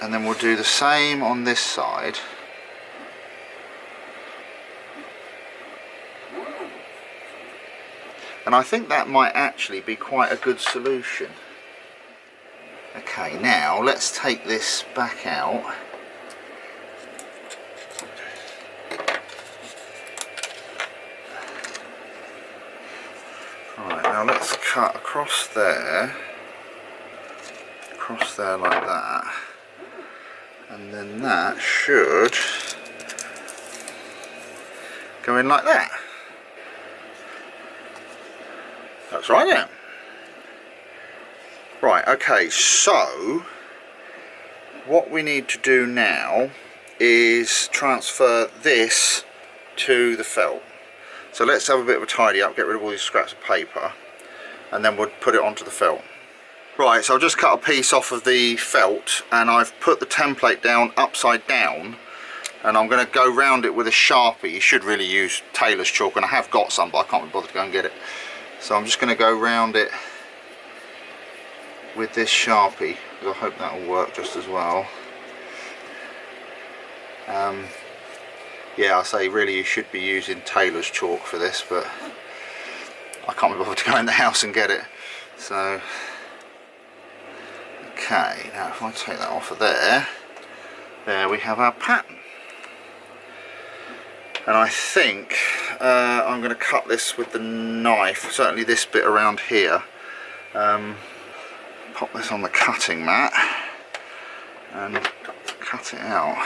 and then we'll do the same on this side. And I think that might actually be quite a good solution. Okay, now let's take this back out. Right, now let's cut across there like that, and then that should go in like that. That's right, yeah. Right, okay, so what we need to do now is transfer this to the felt. So let's have a bit of a tidy up, get rid of all these scraps of paper, and then we'll put it onto the felt. Right, so I've just cut a piece off of the felt and I've put the template down upside down, and I'm going to go round it with a Sharpie. You should really use tailor's chalk, and I have got some, but I can't be bothered to go and get it. So I'm just going to go round it with this Sharpie, because I hope that will work just as well. Yeah, I say really you should be using tailor's chalk for this, but I can't be bothered to go in the house and get it. So, okay, now if I take that off of there, there we have our pattern. And I think I'm going to cut this with the knife, certainly this bit around here. Pop this on the cutting mat and cut it out.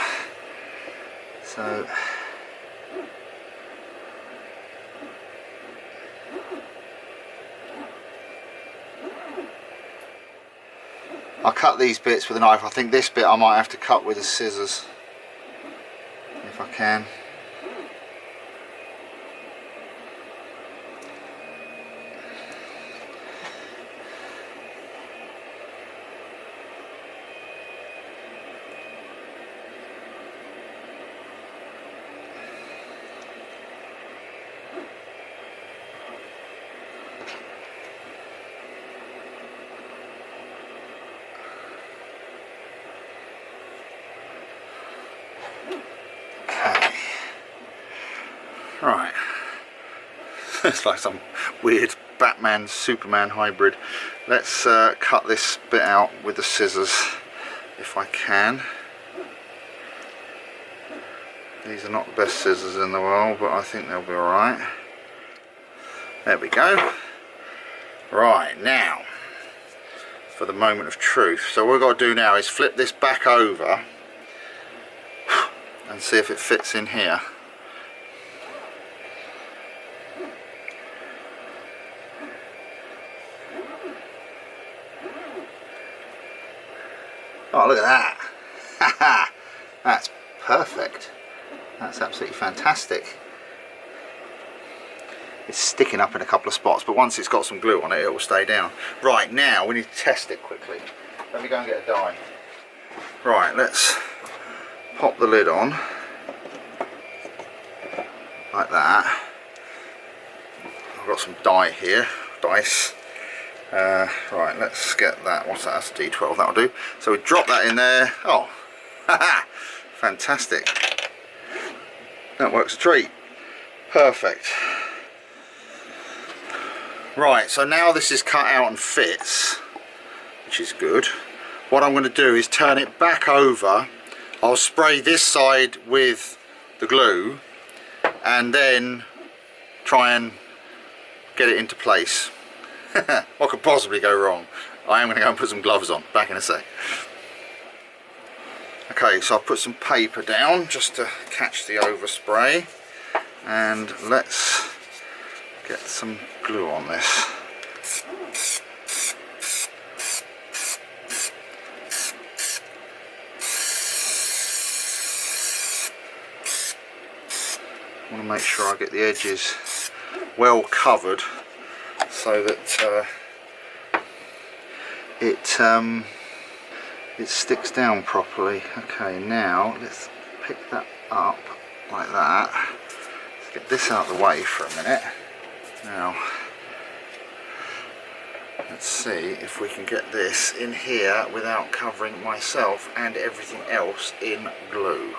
So I'll cut these bits with a knife. I think this bit I might have to cut with the scissors if I can. Right, it's like some weird Batman Superman hybrid. Let's cut this bit out with the scissors if I can. These are not the best scissors in the world, but I think they'll be alright. There we go. Right, now for the moment of truth. So what we've got to do now is flip this back over and see if it fits in here. Oh, look at that. That's perfect. That's absolutely fantastic. It's sticking up in a couple of spots, but once it's got some glue on it, it will stay down. Right, now we need to test it quickly. Let me go and get a die. Right, let's pop the lid on like that. I've got some die here, dice. Right, let's get that. What's that? That's a D12. That'll do. So we drop that in there. Oh, haha! Fantastic. That works a treat. Perfect. Right, so now this is cut out and fits, which is good. What I'm going to do is turn it back over. I'll spray this side with the glue and then try and get it into place. What could possibly go wrong? I am going to go and put some gloves on. Back in a sec. Okay, so I'll put some paper down just to catch the overspray, and let's get some glue on this. I want to make sure I get the edges well covered so that it sticks down properly. Okay, now let's pick that up like that. Let's get this out of the way for a minute. Now let's see if we can get this in here without covering myself and everything else in glue.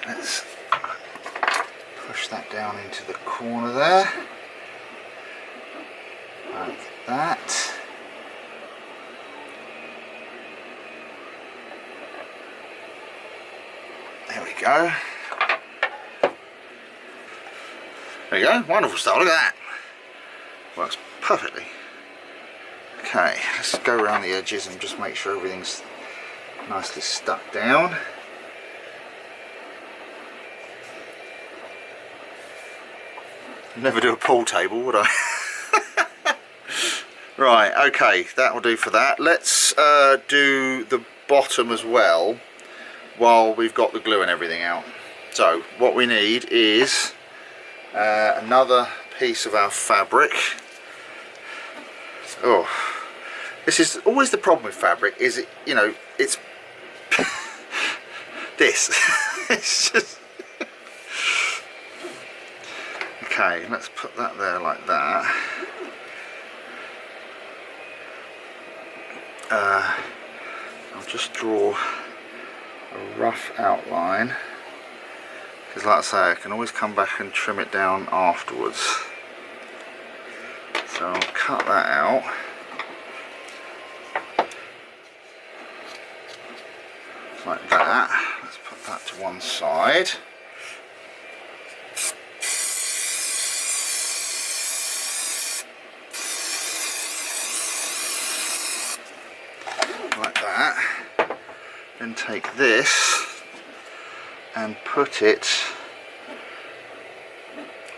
Let's push that down into the corner there, like that. There we go. There you go, wonderful stuff, look at that. Works perfectly. Okay, let's go around the edges and just make sure everything's nicely stuck down. Never do a pool table, would I? Right, okay, that will do for that. Let's do the bottom as well while we've got the glue and everything out. So what we need is another piece of our fabric. Oh, this is always the problem with fabric, is it, you know, it's this. It's just okay, let's put that there like that. I'll just draw a rough outline, because like I say, I can always come back and trim it down afterwards. So I'll cut that out. Like that. Let's put that to one side. Like that. Then take this and put it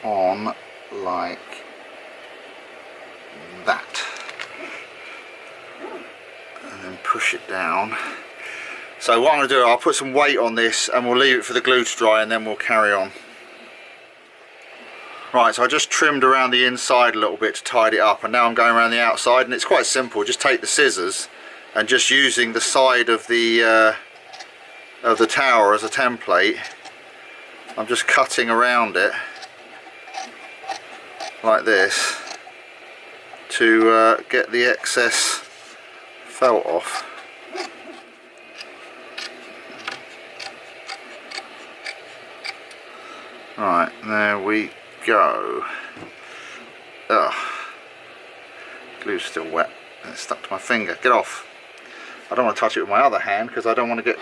on like that. And then push it down. So what I'm going to do, I'll put some weight on this and we'll leave it for the glue to dry and then we'll carry on. Right, so I just trimmed around the inside a little bit to tidy it up, and now I'm going around the outside, and it's quite simple. Just take the scissors and just using the side of the tower as a template, I'm just cutting around it like this to get the excess felt off. Right, there we go. Ugh. Glue's still wet. It's stuck to my finger. Get off. I don't want to touch it with my other hand because I don't want to get...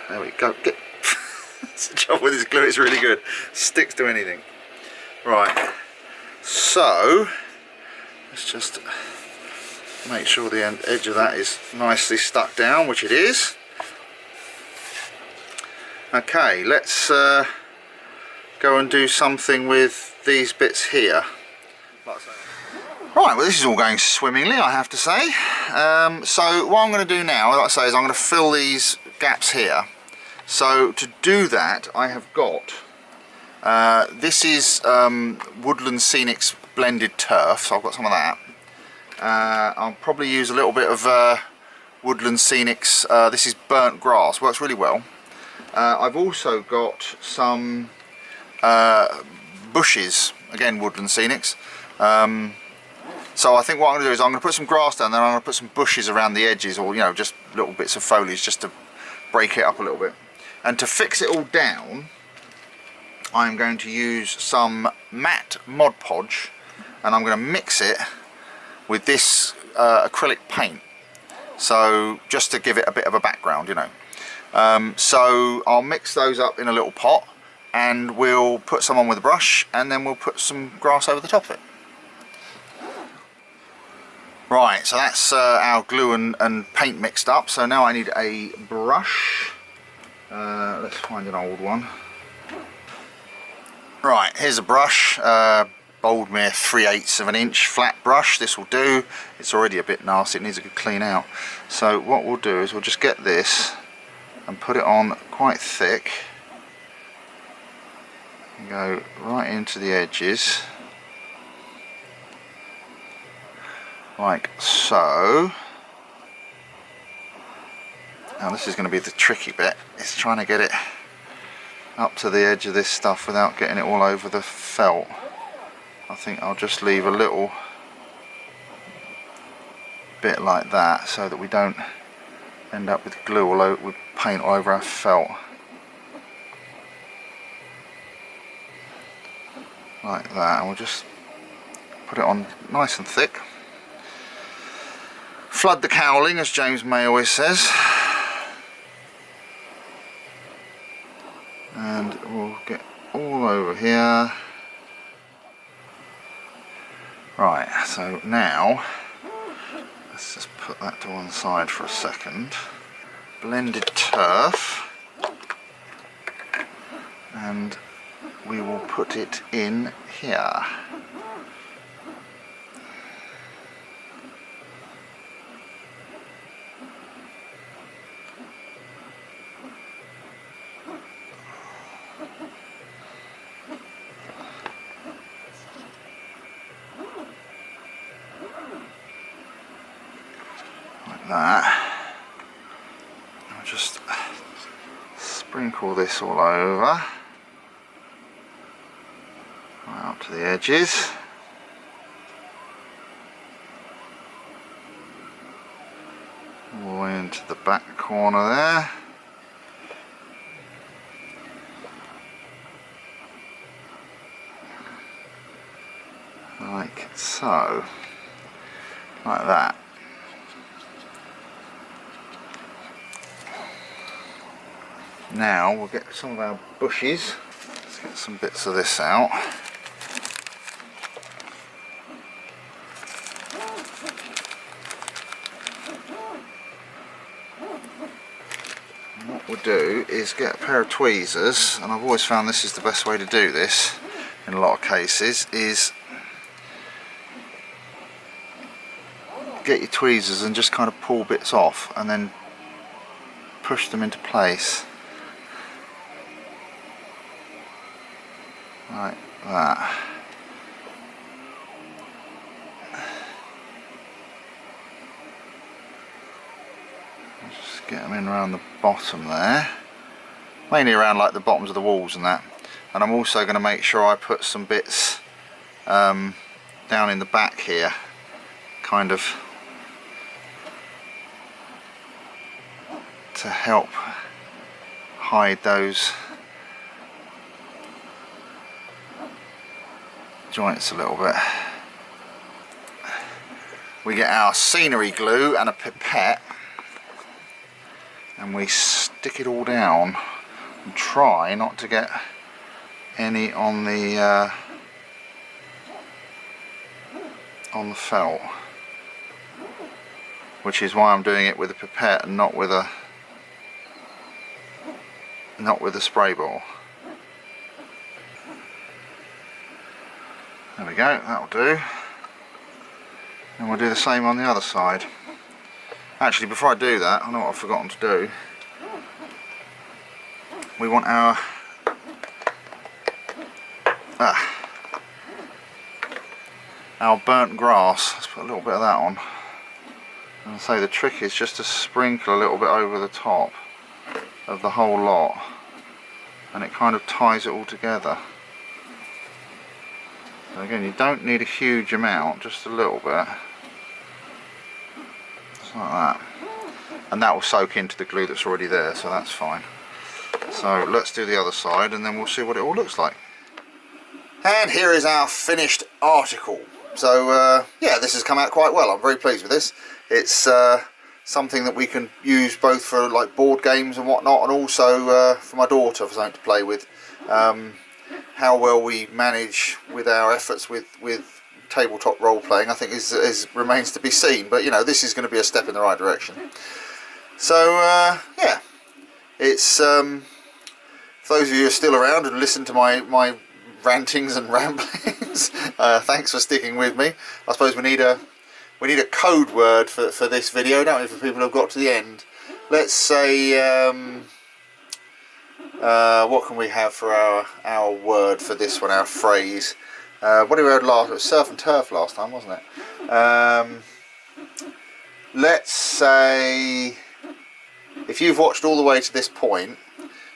There we go. Get... That's the job with this glue, it's really good. Sticks to anything. Right. So, let's just make sure the edge of that is nicely stuck down, which it is. Okay, let's go and do something with these bits here. Right, well this is all going swimmingly, I have to say. So what I'm going to do now, like I say, is I'm going to fill these gaps here. So to do that, I have got, this is Woodland Scenics blended turf, so I've got some of that. I'll probably use a little bit of Woodland Scenics, this is burnt grass, works really well. I've also got some bushes, again Woodland Scenics. So I think what I'm going to do is I'm going to put some grass down, then I'm going to put some bushes around the edges, or you know, just little bits of foliage just to break it up a little bit. And to fix it all down, I'm going to use some matte Mod Podge, and I'm going to mix it with this acrylic paint. So just to give it a bit of a background, you know. So I'll mix those up in a little pot and we'll put some on with a brush and then we'll put some grass over the top of it. Right, so that's our glue and paint mixed up. So now I need a brush. Let's find an old one. Right, here's a brush. Boldmere 3/8 of an inch flat brush. This will do. It's already a bit nasty, it needs a good clean out. So what we'll do is we'll just get this and put it on quite thick and go right into the edges like so. Now this is going to be the tricky bit, it's trying to get it up to the edge of this stuff without getting it all over the felt. I think I'll just leave a little bit like that so that we don't end up with glue all over, with paint all over our felt. Like that, and we'll just put it on nice and thick. Flood the cowling, as James May always says. And we'll get all over here. Right, so now let's just put that to one side for a second. Blended turf, and we will put it in here. That. I'll just sprinkle this all over, right up to the edges. All the way into the back corner there. like so, like that. Now we'll get some of our bushes. Let's get some bits of this out. And what we'll do is get a pair of tweezers, and I've always found this is the best way to do this in a lot of cases, is get your tweezers and just kind of pull bits off and then push them into place like that. Just get them in around the bottom there, mainly around like the bottoms of the walls and that. And I'm also going to make sure I put some bits down in the back here, kind of to help hide those joints a little bit. We get our scenery glue and a pipette and we stick it all down and try not to get any on the felt, which is why I'm doing it with a pipette and not with a spray bottle. There we go, that'll do. And we'll do the same on the other side. Actually, before I do that, I know what I've forgotten to do. We want our burnt grass. Let's put a little bit of that on. And so the trick is just to sprinkle a little bit over the top of the whole lot, and it kind of ties it all together. So again, you don't need a huge amount, just a little bit, just like that, and that will soak into the glue that's already there, so that's fine. So let's do the other side and then we'll see what it all looks like. And here is our finished article. So yeah, this has come out quite well. I'm very pleased with this. It's something that we can use both for like board games and whatnot, and also for my daughter for something to play with. How well we manage with our efforts with tabletop role playing, I think is remains to be seen. But you know, this is going to be a step in the right direction. So yeah, it's for those of you who are still around and listen to my rantings and ramblings, thanks for sticking with me. I suppose we need a code word for this video, don't we, for people who've got to the end. Let's say what can we have for our word for this one, our phrase? What did we have last? It was surf and turf last time, wasn't it? Let's say, if you've watched all the way to this point,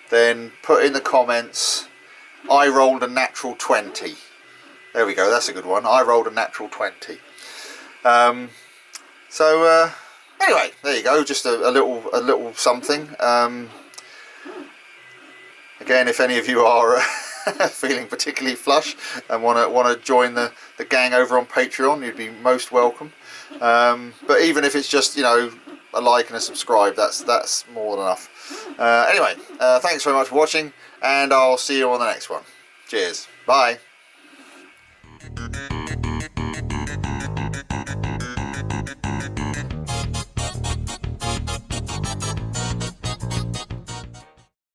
then put in the comments, I rolled a natural 20. There we go, that's a good one. I rolled a natural 20. So anyway, there you go, just a little something. Again, if any of you are feeling particularly flush and want to join the gang over on Patreon, you'd be most welcome. But even if it's just, you know, a like and a subscribe, that's more than enough. Anyway, thanks very much for watching, and I'll see you on the next one. Cheers. Bye.